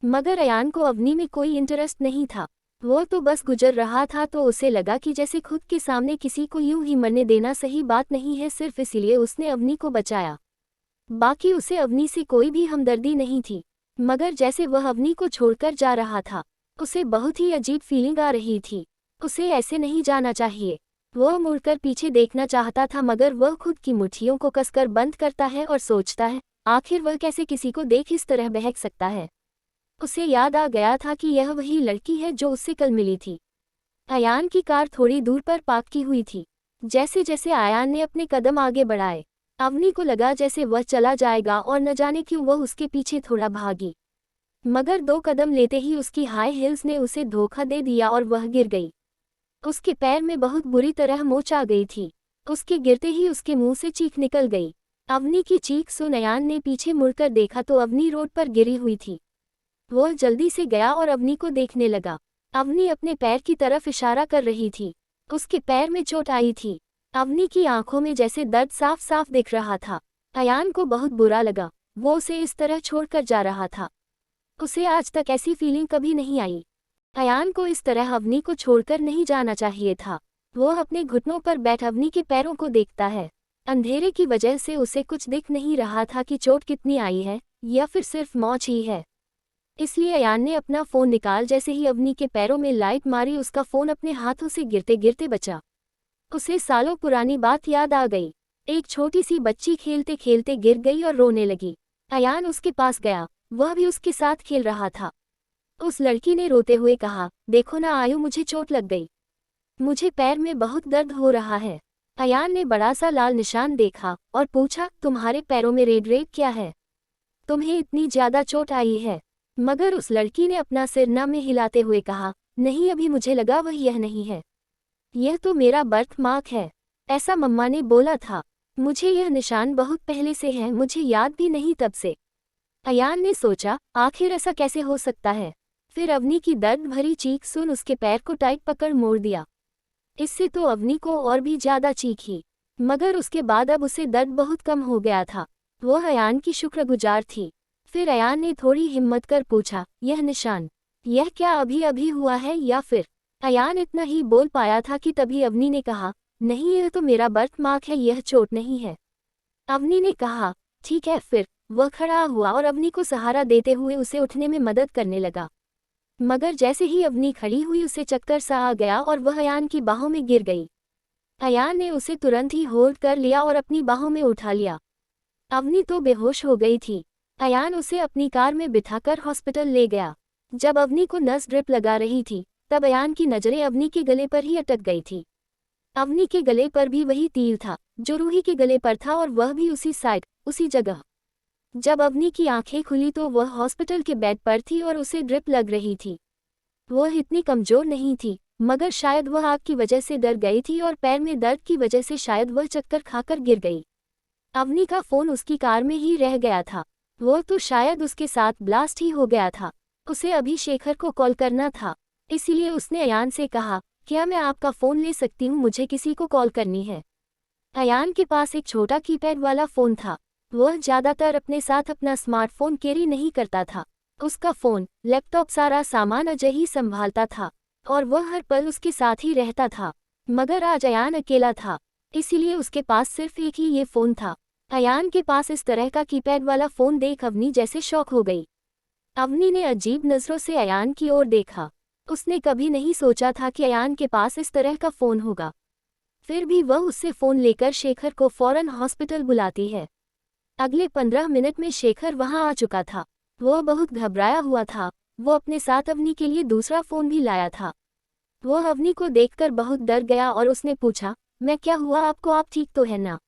मगर अयान को अवनी में कोई इंटरेस्ट नहीं था। वो तो बस गुजर रहा था, तो उसे लगा कि जैसे खुद के सामने किसी को यूं ही मरने देना सही बात नहीं है। सिर्फ इसीलिए उसने अवनी को बचाया। बाकी उसे अवनी से कोई भी हमदर्दी नहीं थी। मगर जैसे वह अवनी को छोड़कर जा रहा था, उसे बहुत ही अजीब फीलिंग आ रही थी। उसे ऐसे नहीं जाना चाहिए। वह मुड़कर पीछे देखना चाहता था, मगर वह खुद की मुट्ठियों को कसकर बंद करता है और सोचता है, आखिर वह कैसे किसी को देख इस तरह बहक सकता है। उसे याद आ गया था कि यह वही लड़की है जो उससे कल मिली थी। अयान की कार थोड़ी दूर पर पार्क की हुई थी। जैसे जैसे अयान ने अपने कदम आगे बढ़ाए, अवनी को लगा जैसे वह चला जाएगा और न जाने क्यों वह उसके पीछे थोड़ा भागी। मगर 2 कदम लेते ही उसकी हाई हील्स ने उसे धोखा दे दिया और वह गिर गई। उसके पैर में बहुत बुरी तरह मोच आ गई थी। उसके गिरते ही उसके मुंह से चीख निकल गई। अवनी की चीख सुन अयान ने पीछे मुड़कर देखा तो अवनी रोड पर गिरी हुई थी। वह जल्दी से गया और अवनी को देखने लगा। अवनी अपने पैर की तरफ इशारा कर रही थी। उसके पैर में चोट आई थी। अवनी की आंखों में जैसे दर्द साफ साफ दिख रहा था। अयान को बहुत बुरा लगा। वो उसे इस तरह छोड़कर जा रहा था। उसे आज तक ऐसी फीलिंग कभी नहीं आई। अयान को इस तरह अवनी को छोड़कर नहीं जाना चाहिए था। वो अपने घुटनों पर बैठ अवनी के पैरों को देखता है। अंधेरे की वजह से उसे कुछ दिख नहीं रहा था कि चोट कितनी आई है या फिर सिर्फ मौत ही है। इसलिए अयान ने अपना फ़ोन निकाल जैसे ही अवनी के पैरों में लाइट मारी, उसका फ़ोन अपने हाथों से गिरते गिरते बचा। उसे सालों पुरानी बात याद आ गई। एक छोटी सी बच्ची खेलते खेलते गिर गई और रोने लगी। अयान उसके पास गया। वह भी उसके साथ खेल रहा था। उस लड़की ने रोते हुए कहा, देखो ना आयु, मुझे चोट लग गई। मुझे पैर में बहुत दर्द हो रहा है। अयान ने बड़ा सा लाल निशान देखा और पूछा, तुम्हारे पैरों में रेड रेड क्या है? तुम्हें इतनी ज्यादा चोट आई है? मगर उस लड़की ने अपना सिर न में हिलाते हुए कहा, नहीं, अभी मुझे लगा वह यह नहीं है। यह तो मेरा बर्थ मार्क है। ऐसा मम्मा ने बोला था। मुझे यह निशान बहुत पहले से है, मुझे याद भी नहीं तब से। अयान ने सोचा, आखिर ऐसा कैसे हो सकता है। फिर अवनी की दर्द भरी चीख सुन उसके पैर को टाइट पकड़ मोड़ दिया। इससे तो अवनी को और भी ज्यादा चीखी। मगर उसके बाद अब उसे दर्द बहुत कम हो गया था। वह अयान की शुक्रगुजार थी। फिर अयान ने थोड़ी हिम्मत कर पूछा, यह निशान, यह क्या अभी अभी हुआ है या फिर? अयान इतना ही बोल पाया था कि तभी अवनी ने कहा, नहीं, यह तो मेरा बर्थ मार्क है, यह चोट नहीं है। अवनी ने कहा, ठीक है। फिर वह खड़ा हुआ और अवनी को सहारा देते हुए उसे उठने में मदद करने लगा। मगर जैसे ही अवनी खड़ी हुई, उसे चक्कर सा आ गया और वह अयान की बाहों में गिर गई। अयान ने उसे तुरंत ही होल्ड कर लिया और अपनी बाहों में उठा लिया। अवनी तो बेहोश हो गई थी। अयान उसे अपनी कार में बिठाकर हॉस्पिटल ले गया। जब अवनी को नस ड्रिप लगा रही थी, तब अयान की नजरें अवनी के गले पर ही अटक गई थी। अवनी के गले पर भी वही तीर था जो रूही के गले पर था, और वह भी उसी साइड, उसी जगह। जब अवनी की आंखें खुली तो वह हॉस्पिटल के बेड पर थी और उसे ड्रिप लग रही थी। वह इतनी कमजोर नहीं थी, मगर शायद वह आग की वजह से डर गई थी और पैर में दर्द की वजह से शायद वह चक्कर खाकर गिर गई। अवनी का फ़ोन उसकी कार में ही रह गया था। वो तो शायद उसके साथ ब्लास्ट ही हो गया था। उसे अभी शेखर को कॉल करना था, इसीलिए उसने अयान से कहा, क्या मैं आपका फ़ोन ले सकती हूँ, मुझे किसी को कॉल करनी है। अयान के पास एक छोटा कीपैड वाला फ़ोन था। वह ज़्यादातर अपने साथ अपना स्मार्टफ़ोन कैरी नहीं करता था। उसका फ़ोन, लैपटॉप, सारा सामान अजय ही संभालता था और वह हर पल उसके साथ ही रहता था। मगर आज अयान अकेला था, इसीलिए उसके पास सिर्फ एक ही ये फ़ोन था। अयान के पास इस तरह का कीपैड वाला फ़ोन देख अवनी जैसे शॉक हो गई। अवनी ने अजीब नज़रों से अयान की ओर देखा। उसने कभी नहीं सोचा था कि अयान के पास इस तरह का फ़ोन होगा। फिर भी वह उससे फ़ोन लेकर शेखर को फ़ौरन हॉस्पिटल बुलाती है। अगले 15 मिनट में शेखर वहां आ चुका था। वह बहुत घबराया हुआ था। वो अपने साथ अवनी के लिए दूसरा फ़ोन भी लाया था। वह अवनी को देखकर बहुत डर गया और उसने पूछा, मैं क्या हुआ आपको, आप ठीक तो है ना?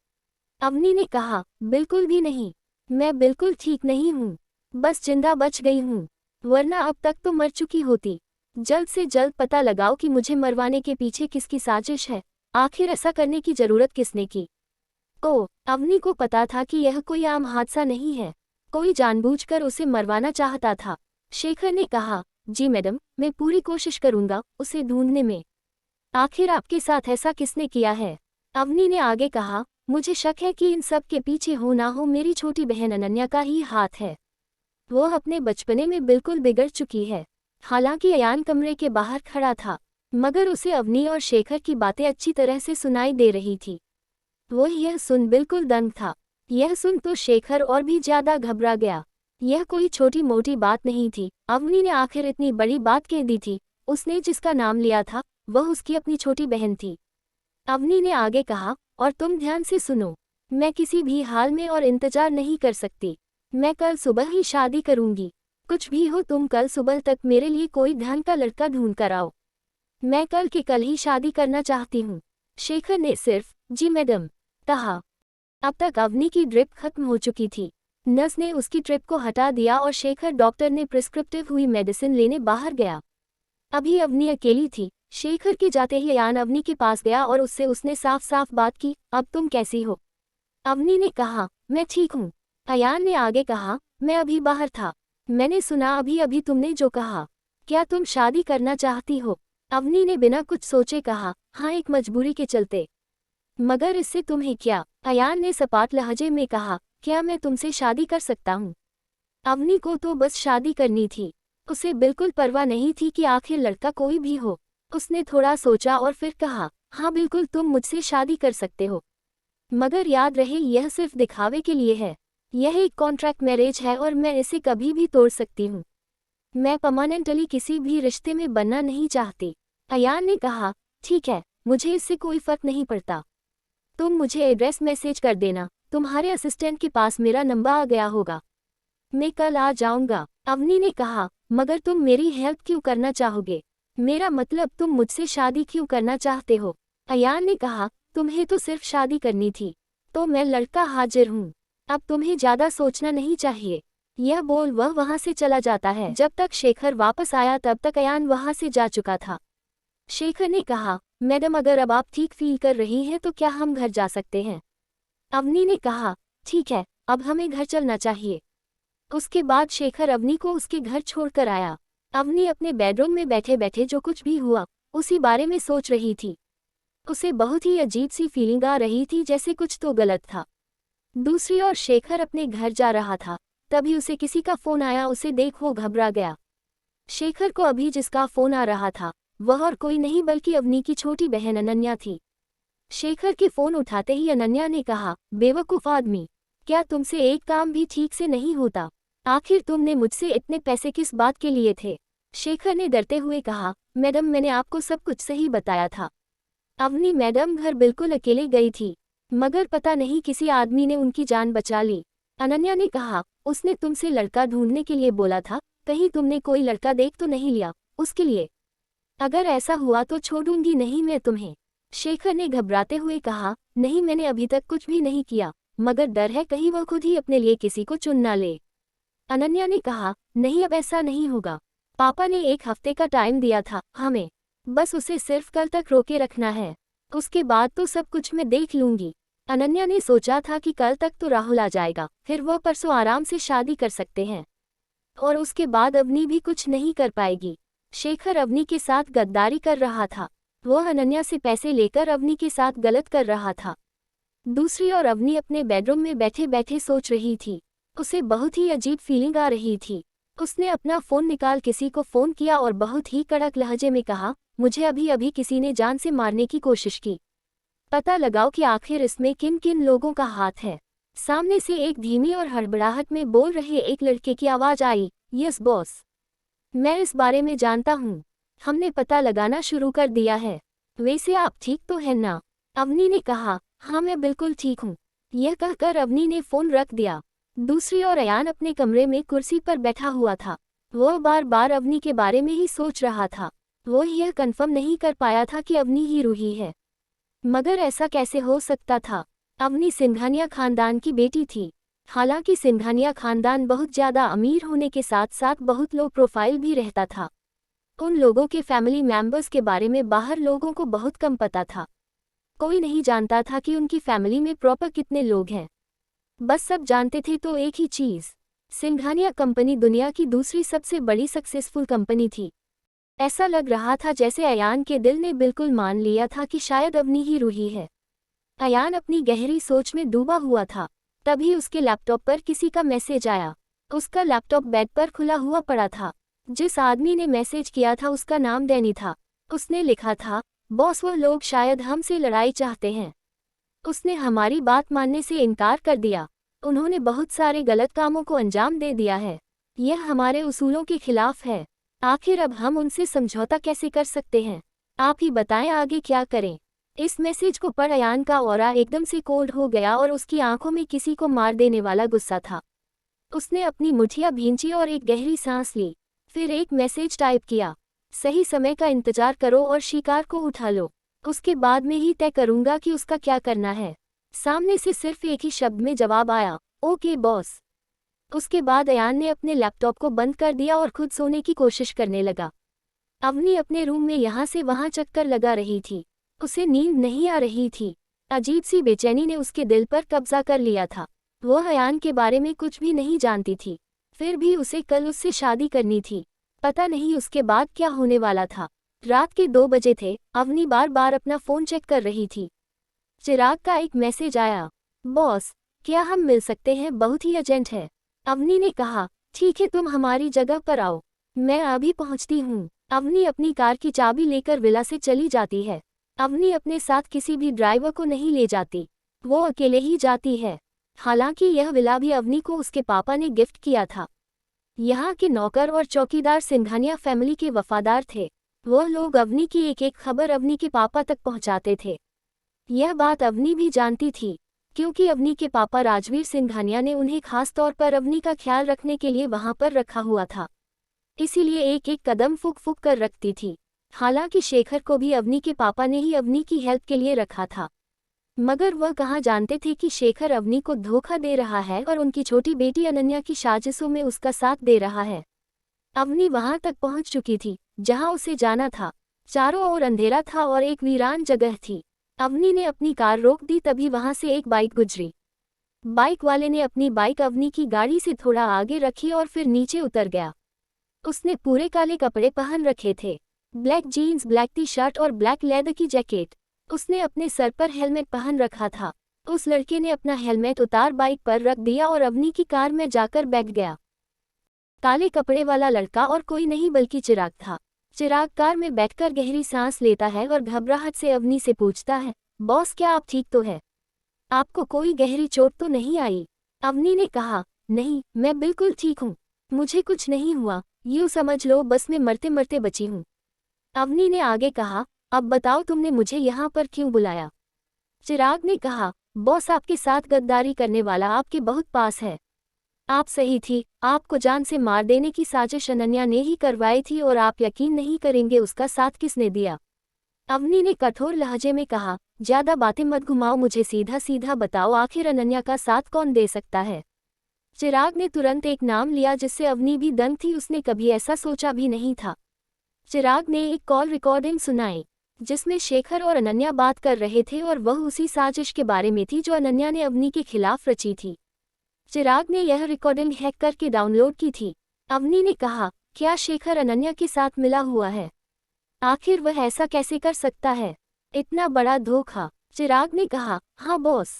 अवनी ने कहा, बिल्कुल भी नहीं, मैं बिल्कुल ठीक नहीं हूँ, बस जिंदा बच गई हूँ, वरना अब तक तो मर चुकी होती। जल्द से जल्द पता लगाओ कि मुझे मरवाने के पीछे किसकी साजिश है, आखिर ऐसा करने की जरूरत किसने की। अवनी को पता था कि यह कोई आम हादसा नहीं है, कोई जानबूझकर उसे मरवाना चाहता था। शेखर ने कहा, जी मैडम, मैं पूरी कोशिश करूंगा उसे ढूंढने में। आखिर आपके साथ ऐसा किसने किया है? अवनी ने आगे कहा, मुझे शक है कि इन सब के पीछे हो ना हो मेरी छोटी बहन अनन्या का ही हाथ है। वो अपने बचपने में बिल्कुल बिगड़ चुकी है। हालांकि अयान कमरे के बाहर खड़ा था, मगर उसे अवनी और शेखर की बातें अच्छी तरह से सुनाई दे रही थी। वो यह सुन बिल्कुल दंग था। यह सुन तो शेखर और भी ज्यादा घबरा गया। यह कोई छोटी मोटी बात नहीं थी। अवनी ने आखिर इतनी बड़ी बात कह दी थी। उसने जिसका नाम लिया था वह उसकी अपनी छोटी बहन थी। अवनी ने आगे कहा, और तुम ध्यान से सुनो, मैं किसी भी हाल में और इंतजार नहीं कर सकती। मैं कल सुबह ही शादी करूंगी। कुछ भी हो, तुम कल सुबह तक मेरे लिए कोई ढंग का लड़का ढूंढ कर आओ। मैं कल के कल ही शादी करना चाहती हूँ। शेखर ने सिर्फ जी मैडम कहा। अब तक अवनी की ड्रिप खत्म हो चुकी थी। नर्स ने उसकी ड्रिप को हटा दिया और शेखर डॉक्टर ने प्रिस्क्रिप्टिव हुई मेडिसिन लेने बाहर गया। अभी अवनी अकेली थी। शेखर के जाते ही अयान अवनी के पास गया और उसने साफ साफ बात की, अब तुम कैसी हो? अवनी ने कहा, मैं ठीक हूँ। अयान ने आगे कहा, मैं अभी बाहर था, मैंने सुना अभी अभी तुमने जो कहा। क्या तुम शादी करना चाहती हो? अवनी ने बिना कुछ सोचे कहा, हाँ, एक मजबूरी के चलते। मगर इससे तुम्हें क्या? अयान ने सपाट लहजे में कहा, क्या मैं तुमसे शादी कर सकता हूँ? अवनी को तो बस शादी करनी थी। उसे बिल्कुल परवाह नहीं थी कि आखिर लड़का कोई भी हो। उसने थोड़ा सोचा और फिर कहा, हाँ बिल्कुल, तुम मुझसे शादी कर सकते हो। मगर याद रहे, यह सिर्फ दिखावे के लिए है। यह एक कॉन्ट्रैक्ट मैरिज है और मैं इसे कभी भी तोड़ सकती हूँ। मैं परमानेंटली किसी भी रिश्ते में बनना नहीं चाहती। अयान ने कहा, ठीक है, मुझे इससे कोई फर्क नहीं पड़ता। तुम मुझे एड्रेस मैसेज कर देना, तुम्हारे असिस्टेंट के पास मेरा नंबर आ गया होगा। मैं कल आ जाऊंगा। अवनी ने कहा, मगर तुम मेरी हेल्प क्यों करना चाहोगे? मेरा मतलब, तुम मुझसे शादी क्यों करना चाहते हो? अयान ने कहा, तुम्हें तो सिर्फ शादी करनी थी, तो मैं लड़का हाजिर हूँ। अब तुम्हें ज्यादा सोचना नहीं चाहिए। यह बोल वह वहां से चला जाता है। जब तक शेखर वापस आया तब तक अयान वहां से जा चुका था। शेखर ने कहा, मैडम, अगर अब आप ठीक फील कर रही हैं तो क्या हम घर जा सकते हैं? अवनी ने कहा, ठीक है, अब हमें घर चलना चाहिए। उसके बाद शेखर अवनी को उसके घर छोड़कर आया। अवनी अपने बेडरूम में बैठे बैठे जो कुछ भी हुआ उसी बारे में सोच रही थी। उसे बहुत ही अजीब सी फीलिंग आ रही थी, जैसे कुछ तो गलत था। दूसरी ओर शेखर अपने घर जा रहा था, तभी उसे किसी का फोन आया। उसे देख वो घबरा गया। शेखर को अभी जिसका फोन आ रहा था वह और कोई नहीं बल्कि अवनी की छोटी बहन अनन्या थी। शेखर के फोन उठाते ही अनन्या ने कहा, बेवकूफ़ आदमी, क्या तुमसे एक काम भी ठीक से नहीं होता? आखिर तुमने मुझसे इतने पैसे किस बात के लिए थे? शेखर ने डरते हुए कहा, मैडम, मैंने आपको सब कुछ सही बताया था। अवनी मैडम घर बिल्कुल अकेले गई थी, मगर पता नहीं किसी आदमी ने उनकी जान बचा ली। अनन्या ने कहा, उसने तुमसे लड़का ढूंढने के लिए बोला था, कहीं तुमने कोई लड़का देख तो नहीं लिया उसके लिए? अगर ऐसा हुआ तो छोड़ूंगी नहीं मैं तुम्हें। शेखर ने घबराते हुए कहा, नहीं, मैंने अभी तक कुछ भी नहीं किया, मगर डर है कहीं वह खुद ही अपने लिए किसी को चुन ना ले। अनन्या ने कहा, नहीं, अब ऐसा नहीं होगा। पापा ने 1 हफ्ते का टाइम दिया था हमें, बस उसे सिर्फ कल तक रोके रखना है, उसके बाद तो सब कुछ मैं देख लूंगी। अनन्या ने सोचा था कि कल तक तो राहुल आ जाएगा, फिर वह परसों आराम से शादी कर सकते हैं। और उसके बाद अवनी भी कुछ नहीं कर पाएगी। शेखर अवनी के साथ गद्दारी कर रहा था। वह अनन्या से पैसे लेकर अवनी के साथ गलत कर रहा था। दूसरी ओर अवनी अपने बेडरूम में बैठे बैठे सोच रही थी। उसे बहुत ही अजीब फीलिंग आ रही थी। उसने अपना फ़ोन निकाल किसी को फ़ोन किया और बहुत ही कड़क लहजे में कहा, मुझे अभी अभी किसी ने जान से मारने की कोशिश की। पता लगाओ कि आखिर इसमें किन किन लोगों का हाथ है। सामने से एक धीमी और हड़बड़ाहट में बोल रहे एक लड़के की आवाज़ आई, यस बॉस, मैं इस बारे में जानता हूँ। हमने पता लगाना शुरू कर दिया है। वैसे आप ठीक तो हैं ना? अवनी ने कहा, हाँ मैं बिल्कुल ठीक हूँ। यह कहकर अवनी ने फ़ोन रख दिया। दूसरी ओर अयान अपने कमरे में कुर्सी पर बैठा हुआ था। वह बार बार अवनी के बारे में ही सोच रहा था। वो यह कन्फर्म नहीं कर पाया था कि अवनी ही रूही है। मगर ऐसा कैसे हो सकता था? अवनी सिंघानिया खानदान की बेटी थी। हालांकि सिंघानिया खानदान बहुत ज़्यादा अमीर होने के साथ साथ बहुत लो प्रोफाइल भी रहता था। उन लोगों के फैमिली मेंबर्स के बारे में बाहर लोगों को बहुत कम पता था। कोई नहीं जानता था कि उनकी फैमिली में प्रॉपर कितने लोग हैं। बस सब जानते थे तो एक ही चीज़, सिंघानिया कंपनी दुनिया की दूसरी सबसे बड़ी सक्सेसफुल कंपनी थी। ऐसा लग रहा था जैसे अयान के दिल ने बिल्कुल मान लिया था कि शायद अवनी ही रूही है। अयान अपनी गहरी सोच में डूबा हुआ था। तभी उसके लैपटॉप पर किसी का मैसेज आया। उसका लैपटॉप बेड पर खुला हुआ पड़ा था। जिस आदमी ने मैसेज किया था उसका नाम डैनी था। उसने लिखा था, बॉस वो लोग शायद हमसे लड़ाई चाहते हैं। उसने हमारी बात मानने से इनकार कर दिया। उन्होंने बहुत सारे गलत कामों को अंजाम दे दिया है। यह हमारे उसूलों के खिलाफ है। आखिर अब हम उनसे समझौता कैसे कर सकते हैं? आप ही बताएं आगे क्या करें। इस मैसेज को पढ़ अयान का ऑरा एकदम से कोल्ड हो गया और उसकी आंखों में किसी को मार देने वाला गुस्सा था। उसने अपनी मुठियां भींची और एक गहरी सांस ली। फिर एक मैसेज टाइप किया, सही समय का इंतजार करो और शिकार को उठा लो। उसके बाद में ही तय करूंगा कि उसका क्या करना है। सामने से सिर्फ एक ही शब्द में जवाब आया, ओके बॉस। उसके बाद अयान ने अपने लैपटॉप को बंद कर दिया और खुद सोने की कोशिश करने लगा। अवनी अपने रूम में यहाँ से वहाँ चक्कर लगा रही थी। उसे नींद नहीं आ रही थी। अजीब सी बेचैनी ने उसके दिल पर कब्जा कर लिया था। वह अयान के बारे में कुछ भी नहीं जानती थी। फिर भी उसे कल उससे शादी करनी थी। पता नहीं उसके बाद क्या होने वाला था। रात के 2 बजे थे। अवनी बार बार अपना फ़ोन चेक कर रही थी। चिराग का एक मैसेज आया, बॉस क्या हम मिल सकते हैं, बहुत ही अर्जेंट है। अवनी ने कहा, ठीक है तुम हमारी जगह पर आओ, मैं अभी पहुंचती हूँ। अवनी अपनी कार की चाबी लेकर विला से चली जाती है। अवनी अपने साथ किसी भी ड्राइवर को नहीं ले जाती। वो अकेले ही जाती है। हालांकि यह विला भी अवनी को उसके पापा ने गिफ्ट किया था। यहाँ के नौकर और चौकीदार सिंघानिया फैमिली के वफादार थे। वह लोग अवनी की एक एक खबर अवनी के पापा तक पहुँचाते थे। यह बात अवनी भी जानती थी, क्योंकि अवनी के पापा राजवीर सिंघानिया ने उन्हें खास तौर पर अवनी का ख्याल रखने के लिए वहां पर रखा हुआ था। इसीलिए एक एक कदम फूक फूक कर रखती थी। हालांकि शेखर को भी अवनी के पापा ने ही अवनी की हेल्प के लिए रखा था। मगर वह कहाँ जानते थे कि शेखर अवनी को धोखा दे रहा है और उनकी छोटी बेटी अनन्या की साजिशों में उसका साथ दे रहा है। अवनी वहां तक पहुंच चुकी थी जहां उसे जाना था। चारों ओर अंधेरा था और एक वीरान जगह थी। अवनी ने अपनी कार रोक दी, तभी वहां से एक बाइक गुजरी। बाइक वाले ने अपनी बाइक अवनी की गाड़ी से थोड़ा आगे रखी और फिर नीचे उतर गया। उसने पूरे काले कपड़े पहन रखे थे, black jeans, black T shirt और ब्लैक लेदर की जैकेट। उसने अपने सर पर हेलमेट पहन रखा था। उस लड़के ने अपना हेलमेट उतार बाइक पर रख दिया और अवनी की कार में जाकर बैठ गया। काले कपड़े वाला लड़का और कोई नहीं बल्कि चिराग था। चिराग कार में बैठकर गहरी सांस लेता है और घबराहट से अवनी से पूछता है, बॉस क्या आप ठीक तो है? आपको कोई गहरी चोट तो नहीं आई? अवनी ने कहा, नहीं मैं बिल्कुल ठीक हूँ, मुझे कुछ नहीं हुआ, यूँ समझ लो बस मैं मरते मरते बची हूँ। अवनी ने आगे कहा, अब बताओ तुमने मुझे यहाँ पर क्यों बुलाया? चिराग ने कहा, बॉस आपके साथ गद्दारी करने वाला आपके बहुत पास है। आप सही थी, आपको जान से मार देने की साजिश अनन्या ने ही करवाई थी और आप यकीन नहीं करेंगे उसका साथ किसने दिया। अवनी ने कठोर लहजे में कहा, ज्यादा बातें मत घुमाओ, मुझे सीधा सीधा बताओ आखिर अनन्या का साथ कौन दे सकता है? चिराग ने तुरंत एक नाम लिया जिससे अवनी भी दंग थी, उसने कभी ऐसा सोचा भी नहीं था। चिराग ने एक कॉल रिकॉर्डिंग सुनाई जिसमें शेखर और अनन्या बात कर रहे थे और वह उसी साजिश के बारे में थी जो अनन्या ने अवनी के खिलाफ रची थी। चिराग ने यह रिकॉर्डिंग हैक करके डाउनलोड की थी। अवनी ने कहा, क्या शेखर अनन्या के साथ मिला हुआ है? आखिर वह ऐसा कैसे कर सकता है? इतना बड़ा धोखा। चिराग ने कहा, हाँ बॉस,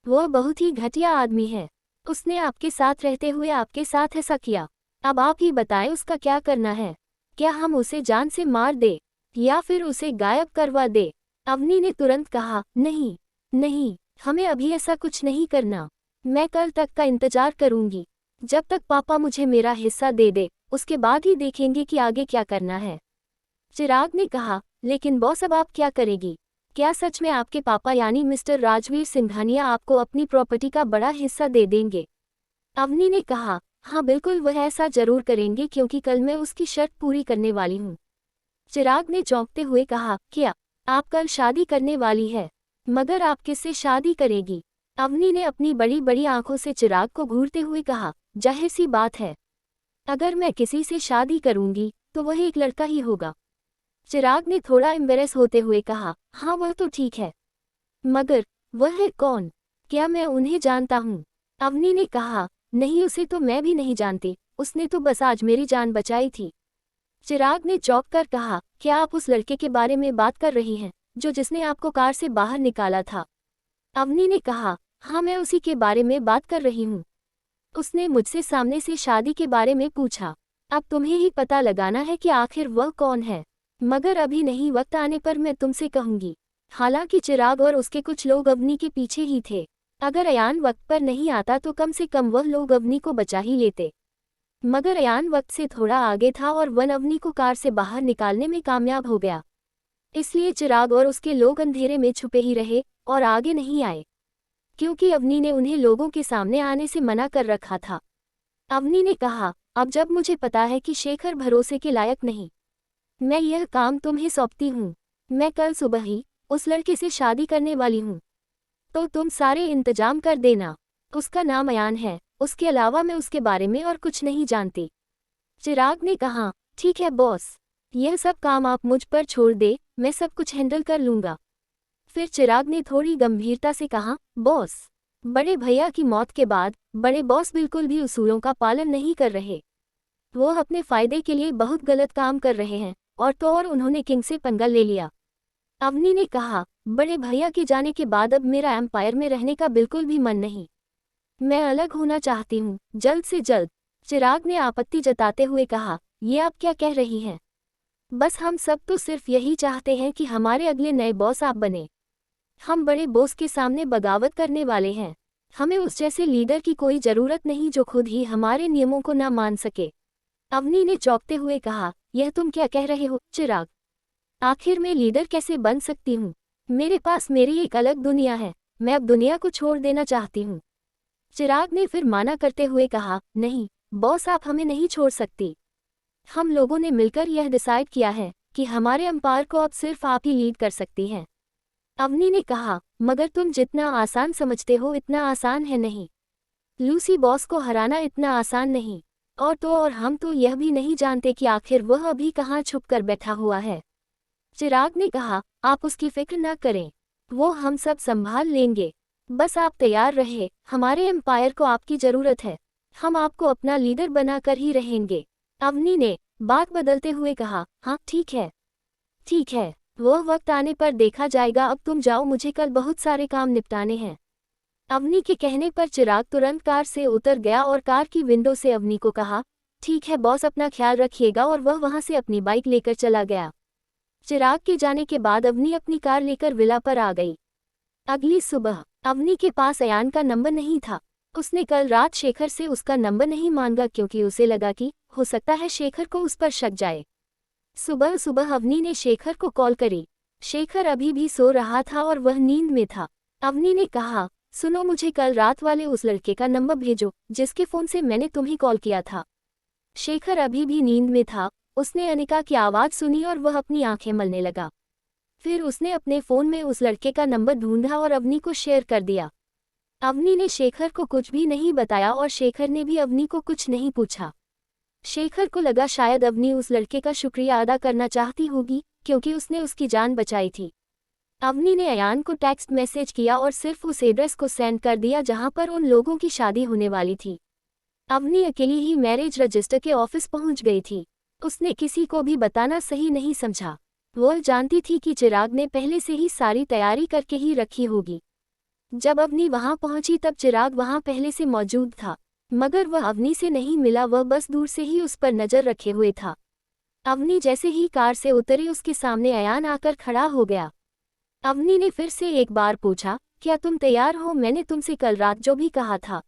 वह बहुत ही घटिया आदमी है। उसने आपके साथ रहते हुए आपके साथ ऐसा किया। अब आप ही बताएं उसका क्या करना है? क्या हम उसे जान से मार दे या फिर उसे गायब करवा दे? अवनी ने तुरंत कहा, नहीं नहीं, हमें अभी ऐसा कुछ नहीं करना। मैं कल तक का इंतजार करूंगी। जब तक पापा मुझे मेरा हिस्सा दे दे, उसके बाद ही देखेंगे कि आगे क्या करना है। चिराग ने कहा, लेकिन बॉस अब आप क्या करेगी? क्या सच में आपके पापा यानी मिस्टर राजवीर सिंघानिया आपको अपनी प्रॉपर्टी का बड़ा हिस्सा दे देंगे? अवनी ने कहा, हाँ बिल्कुल, वह ऐसा जरूर करेंगे क्योंकि कल मैं उसकी शर्त पूरी करने वाली हूँ। चिराग ने चौंकते हुए कहा, क्या आप कल शादी करने वाली है? मगर आप किससे शादी करेगी? अवनी ने अपनी बड़ी बड़ी आंखों से चिराग को घूरते हुए कहा, जाहिर सी बात है, अगर मैं किसी से शादी करूंगी तो वह एक लड़का ही होगा। चिराग ने थोड़ा एम्बेरस होते हुए कहा, हाँ वह तो ठीक है, मगर वह है कौन? क्या मैं उन्हें जानता हूँ? अवनी ने कहा, नहीं, उसे तो मैं भी नहीं जानती, उसने तो बस आज मेरी जान बचाई थी। चिराग ने चौंक कर कहा, क्या आप उस लड़के के बारे में बात कर रही हैं जो जिसने आपको कार से बाहर निकाला था? अवनी ने कहा, हाँ मैं उसी के बारे में बात कर रही हूँ। उसने मुझसे सामने से शादी के बारे में पूछा। अब तुम्हें ही पता लगाना है कि आखिर वह कौन है। मगर अभी नहीं, वक्त आने पर मैं तुमसे कहूंगी। हालांकि चिराग और उसके कुछ लोग अवनी के पीछे ही थे। अगर अयान वक्त पर नहीं आता तो कम से कम वह लोग अवनी को बचा ही लेते। मगर अयान वक्त से थोड़ा आगे था और वन अवनी को कार से बाहर निकालने में कामयाब हो गया। इसलिए चिराग और उसके लोग अंधेरे में छुपे ही रहे और आगे नहीं आए, क्योंकि अवनी ने उन्हें लोगों के सामने आने से मना कर रखा था। अवनी ने कहा, अब जब मुझे पता है कि शेखर भरोसे के लायक नहीं, मैं यह काम तुम्हें सौंपती हूँ। मैं कल सुबह ही उस लड़के से शादी करने वाली हूँ, तो तुम सारे इंतजाम कर देना। उसका नाम अयान है, उसके अलावा मैं उसके बारे में और कुछ नहीं जानती। चिराग ने कहा, ठीक है बॉस, यह सब काम आप मुझ पर छोड़ दे, मैं सब कुछ हैंडल कर लूँगा। फिर चिराग ने थोड़ी गंभीरता से कहा, बॉस, बड़े भैया की मौत के बाद बड़े बॉस बिल्कुल भी उसूलों का पालन नहीं कर रहे। वो अपने फायदे के लिए बहुत गलत काम कर रहे हैं, और तो और उन्होंने किंग से पंगा ले लिया। अवनी ने कहा, बड़े भैया के जाने के बाद अब मेरा एम्पायर में रहने का बिल्कुल भी मन नहीं। मैं अलग होना चाहती हूँ, जल्द से जल्द। चिराग ने आपत्ति जताते हुए कहा, ये आप क्या कह रही हैं? बस हम सब तो सिर्फ यही चाहते हैं कि हमारे अगले नए बॉस आप बने। हम बड़े बॉस के सामने बगावत करने वाले हैं। हमें उस जैसे लीडर की कोई ज़रूरत नहीं जो खुद ही हमारे नियमों को ना मान सके। अवनी ने चौंकते हुए कहा, यह तुम क्या कह रहे हो चिराग? आखिर मैं लीडर कैसे बन सकती हूँ? मेरे पास मेरी एक अलग दुनिया है, मैं अब दुनिया को छोड़ देना चाहती हूँ। चिराग ने फिर माना करते हुए कहा, नहीं बॉस, आप हमें नहीं छोड़ सकती। हम लोगों ने मिलकर यह डिसाइड किया है कि हमारे अंपायर को अब सिर्फ आप ही लीड कर सकती हैं। अवनी ने कहा, मगर तुम जितना आसान समझते हो इतना आसान है नहीं। लूसी बॉस को हराना इतना आसान नहीं। और तो और हम तो यह भी नहीं जानते कि आखिर वह अभी कहाँ छुप कर बैठा हुआ है। चिराग ने कहा, आप उसकी फिक्र न करें, वो हम सब संभाल लेंगे। बस आप तैयार रहे, हमारे एम्पायर को आपकी ज़रूरत है। हम आपको अपना लीडर बनाकर ही रहेंगे। अवनी ने बात बदलते हुए कहा, हाँ ठीक है, ठीक है, वह वक्त आने पर देखा जाएगा। अब तुम जाओ, मुझे कल बहुत सारे काम निपटाने हैं। अवनी के कहने पर चिराग तुरंत कार से उतर गया और कार की विंडो से अवनी को कहा, ठीक है बॉस, अपना ख्याल रखिएगा, और वह वहां से अपनी बाइक लेकर चला गया। चिराग के जाने के बाद अवनी अपनी कार लेकर विला पर आ गई। अगली सुबह अवनी के पास अयान का नंबर नहीं था। उसने कल रात शेखर से उसका नंबर नहीं मांगा क्योंकि उसे लगा कि हो सकता है शेखर को उस पर शक जाए। सुबह सुबह अवनी ने शेखर को कॉल करी। शेखर अभी भी सो रहा था और वह नींद में था। अवनी ने कहा, सुनो, मुझे कल रात वाले उस लड़के का नंबर भेजो जिसके फ़ोन से मैंने तुम्हें कॉल किया था। शेखर अभी भी नींद में था। उसने अनिका की आवाज़ सुनी और वह अपनी आंखें मलने लगा। फिर उसने अपने फ़ोन में उस लड़के का नंबर ढूंढा और अवनी को शेयर कर दिया। अवनी ने शेखर को कुछ भी नहीं बताया और शेखर ने भी अवनी को कुछ नहीं पूछा। शेखर को लगा शायद अवनी उस लड़के का शुक्रिया अदा करना चाहती होगी क्योंकि उसने उसकी जान बचाई थी। अवनी ने अयान को टेक्स्ट मैसेज किया और सिर्फ उस एड्रेस को सेंड कर दिया जहां पर उन लोगों की शादी होने वाली थी। अवनी अकेली ही मैरिज रजिस्टर के ऑफिस पहुंच गई थी। उसने किसी को भी बताना सही नहीं समझा। वो जानती थी कि चिराग ने पहले से ही सारी तैयारी करके ही रखी होगी। जब अवनी वहां पहुंची तब चिराग वहां पहले से मौजूद था, मगर वह अवनी से नहीं मिला। वह बस दूर से ही उस पर नजर रखे हुए था। अवनी जैसे ही कार से उतरी उसके सामने अयान आकर खड़ा हो गया। अवनी ने फिर से एक बार पूछा, क्या तुम तैयार हो? मैंने तुमसे कल रात जो भी कहा था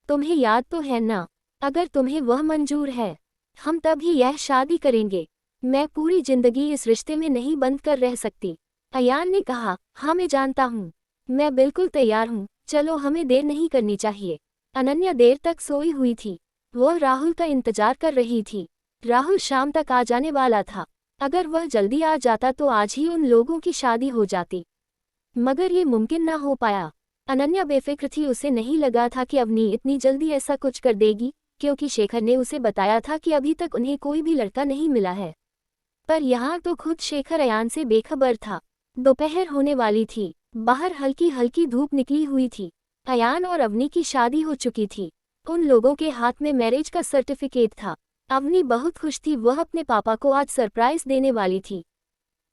तुम्हें याद तो है ना? अगर तुम्हें वह मंजूर है हम तभी यह शादी करेंगे। मैं पूरी जिंदगी इस रिश्ते में नहीं बंद कर रह सकती। अयान ने कहा, हाँ मैं जानता हूँ, मैं बिल्कुल तैयार हूँ। चलो हमें देर नहीं करनी चाहिए। अनन्या देर तक सोई हुई थी। वह राहुल का इंतजार कर रही थी। राहुल शाम तक आ जाने वाला था। अगर वह जल्दी आ जाता तो आज ही उन लोगों की शादी हो जाती, मगर ये मुमकिन ना हो पाया। अनन्या बेफिक्र थी। उसे नहीं लगा था कि अवनी इतनी जल्दी ऐसा कुछ कर देगी, क्योंकि शेखर ने उसे बताया था कि अभी तक उन्हें कोई भी लड़का नहीं मिला है। पर यहाँ तो खुद शेखर अयान से बेखबर था। दोपहर होने वाली थी। बाहर हल्की हल्की धूप निकली हुई थी। अयान और अवनी की शादी हो चुकी थी। उन लोगों के हाथ में मैरिज का सर्टिफिकेट था। अवनी बहुत खुश थी। वह अपने पापा को आज सरप्राइज देने वाली थी।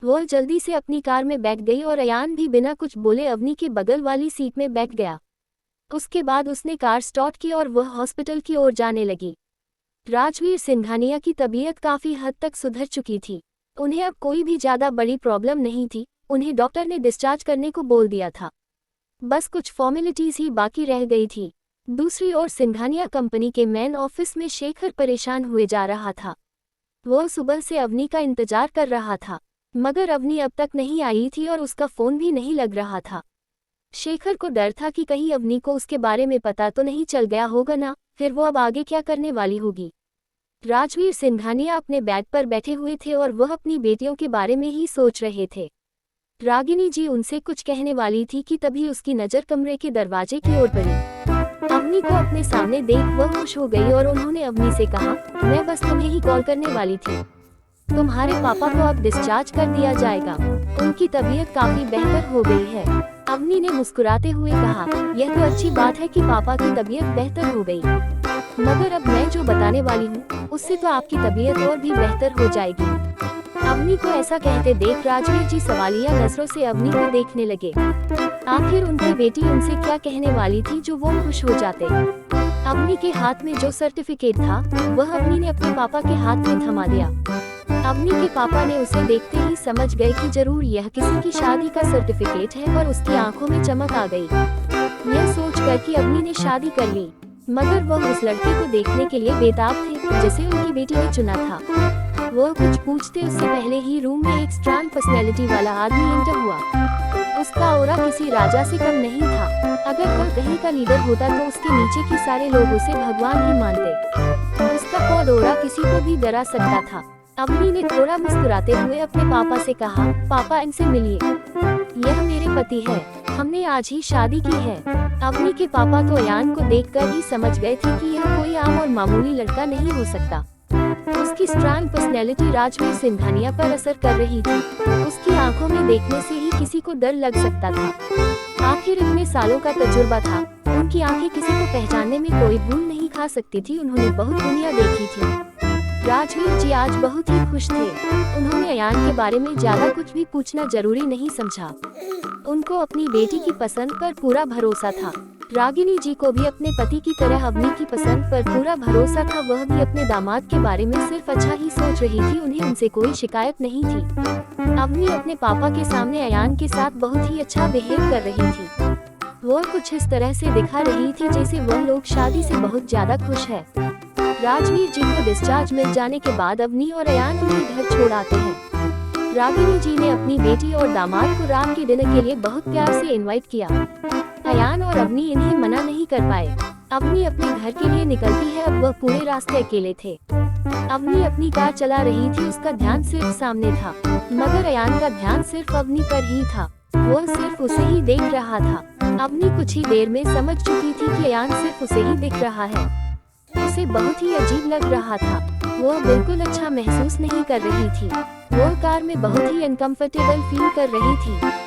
वह जल्दी से अपनी कार में बैठ गई और अयान भी बिना कुछ बोले अवनी के बगल वाली सीट में बैठ गया। उसके बाद उसने कार स्टार्ट की और वह हॉस्पिटल की ओर जाने लगी। राजवीर सिंघानिया की तबीयत काफ़ी हद तक सुधर चुकी थी। उन्हें अब कोई भी ज़्यादा बड़ी प्रॉब्लम नहीं थी। उन्हें डॉक्टर ने डिस्चार्ज करने को बोल दिया था। बस कुछ फॉर्मेलिटीज़ ही बाकी रह गई थी। दूसरी ओर सिंघानिया कंपनी के मेन ऑफिस में शेखर परेशान हुए जा रहा था। वह सुबह से अवनी का इंतजार कर रहा था, मगर अवनी अब तक नहीं आई थी और उसका फ़ोन भी नहीं लग रहा था। शेखर को डर था कि कहीं अवनी को उसके बारे में पता तो नहीं चल गया होगा ना, फिर वो अब आगे क्या करने वाली होगी। राजवीर सिंघानिया अपने बेड पर बैठे हुए थे और वह अपनी बेटियों के बारे में ही सोच रहे थे। रागिनी जी उनसे कुछ कहने वाली थी कि तभी उसकी नज़र कमरे के दरवाजे की ओर पड़ी। अवनी को अपने सामने देख वह खुश हो गई और उन्होंने अवनी से कहा, मैं बस तुम्हें ही कॉल करने वाली थी। तुम्हारे पापा को अब डिस्चार्ज कर दिया जाएगा। उनकी तबीयत काफ़ी बेहतर हो गई है। अवनी ने मुस्कुराते हुए कहा, यह तो अच्छी बात है कि पापा की तबीयत बेहतर हो गई, मगर अब मैं जो बताने वाली हूँ उससे तो आपकी तबीयत और भी बेहतर हो जाएगी। अवनी को ऐसा कहते देख राजवीर जी सवालिया नजरों से अवनी को देखने लगे। आखिर उनकी बेटी उनसे क्या कहने वाली थी जो वो खुश हो जाते। अवनी के हाथ में जो सर्टिफिकेट था वह अवनी ने अपने पापा के हाथ में थमा दिया। अवनी के पापा ने उसे देखते ही समझ गए कि जरूर यह किसी की शादी का सर्टिफिकेट है और उसकी आंखों में चमक आ गई। यह सोचकर कि अवनी ने शादी कर ली, मगर वह उस लड़के को देखने के लिए बेताब थे जिसे उनकी बेटी ने चुना था। वह कुछ पूछते उससे पहले ही रूम में एक स्ट्रॉन्ग पर्सनैलिटी वाला आदमी एंटर हुआ। उसका ऑरा किसी राजा से कम नहीं था। अगर वह कहीं का लीडर होता तो उसके नीचे के सारे लोग उसे भगवान ही मानते। उसका कोड ऑरा किसी को भी डरा सकता था। अवनी ने थोड़ा मुस्कुराते हुए अपने पापा से कहा, पापा इनसे मिलिए, यह मेरे पति है, हमने आज ही शादी की है। अवनी के पापा तो अयान को देखकर ही समझ गए थे कि यह कोई आम और मामूली लड़का नहीं हो सकता। उसकी स्ट्रॉन्ग पर्सनैलिटी राजवीर सिंघानिया पर असर कर रही थी। उसकी आंखों में देखने से ही किसी को डर लग सकता था। आखिर इतने सालों का तजुर्बा था। उनकी आंखें किसी को पहचानने में कोई भूल नहीं खा सकती थी। उन्होंने बहुत दुनिया देखी थी। राजवीर जी आज बहुत ही खुश थे। उन्होंने अयान के बारे में ज्यादा कुछ भी पूछना जरूरी नहीं समझा। उनको अपनी बेटी की पसंद पर पूरा भरोसा था। रागिनी जी को भी अपने पति की तरह अवनी की पसंद पर पूरा भरोसा था। वह भी अपने दामाद के बारे में सिर्फ अच्छा ही सोच रही थी। उन्हें उनसे कोई शिकायत नहीं थी। अवनी अपने पापा के सामने अयान के साथ बहुत ही अच्छा बिहेव कर रही थी। वह कुछ इस तरह से दिखा रही थी जैसे वह लोग शादी से बहुत ज्यादा खुश है। राजवीर जी को डिस्चार्ज मिल जाने के बाद अवनी और अयान उन्हें घर छोड़ आते हैं। रागिनी जी ने अपनी बेटी और दामाद को रात के डिनर के लिए बहुत प्यार से इनवाइट किया। अयान और अवनी इन्हें मना नहीं कर पाए। अवनी अपने घर के लिए निकलती है। अब वह पूरे रास्ते अकेले थे। अवनी अपनी कार चला रही थी। उसका ध्यान सिर्फ सामने था, मगर अयान का ध्यान सिर्फ अवनी पर ही था। वह सिर्फ उसे ही देख रहा था। अवनी कुछ ही देर में समझ चुकी थी कि अयान सिर्फ उसे ही दिख रहा है। उसे बहुत ही अजीब लग रहा था। वह बिल्कुल अच्छा महसूस नहीं कर रही थी। वह कार में बहुत ही अनकंफर्टेबल फील कर रही थी।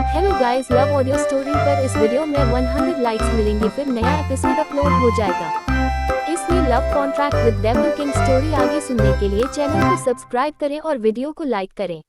Hello guys, love audio story पर इस वीडियो में 100 लाइक्स मिलेंगे, फिर नया एपिसोड अपलोड हो जाएगा। तस्वीर love contract with devil king story आगे सुनने के लिए चैनल को सब्सक्राइब करें और वीडियो को लाइक करें।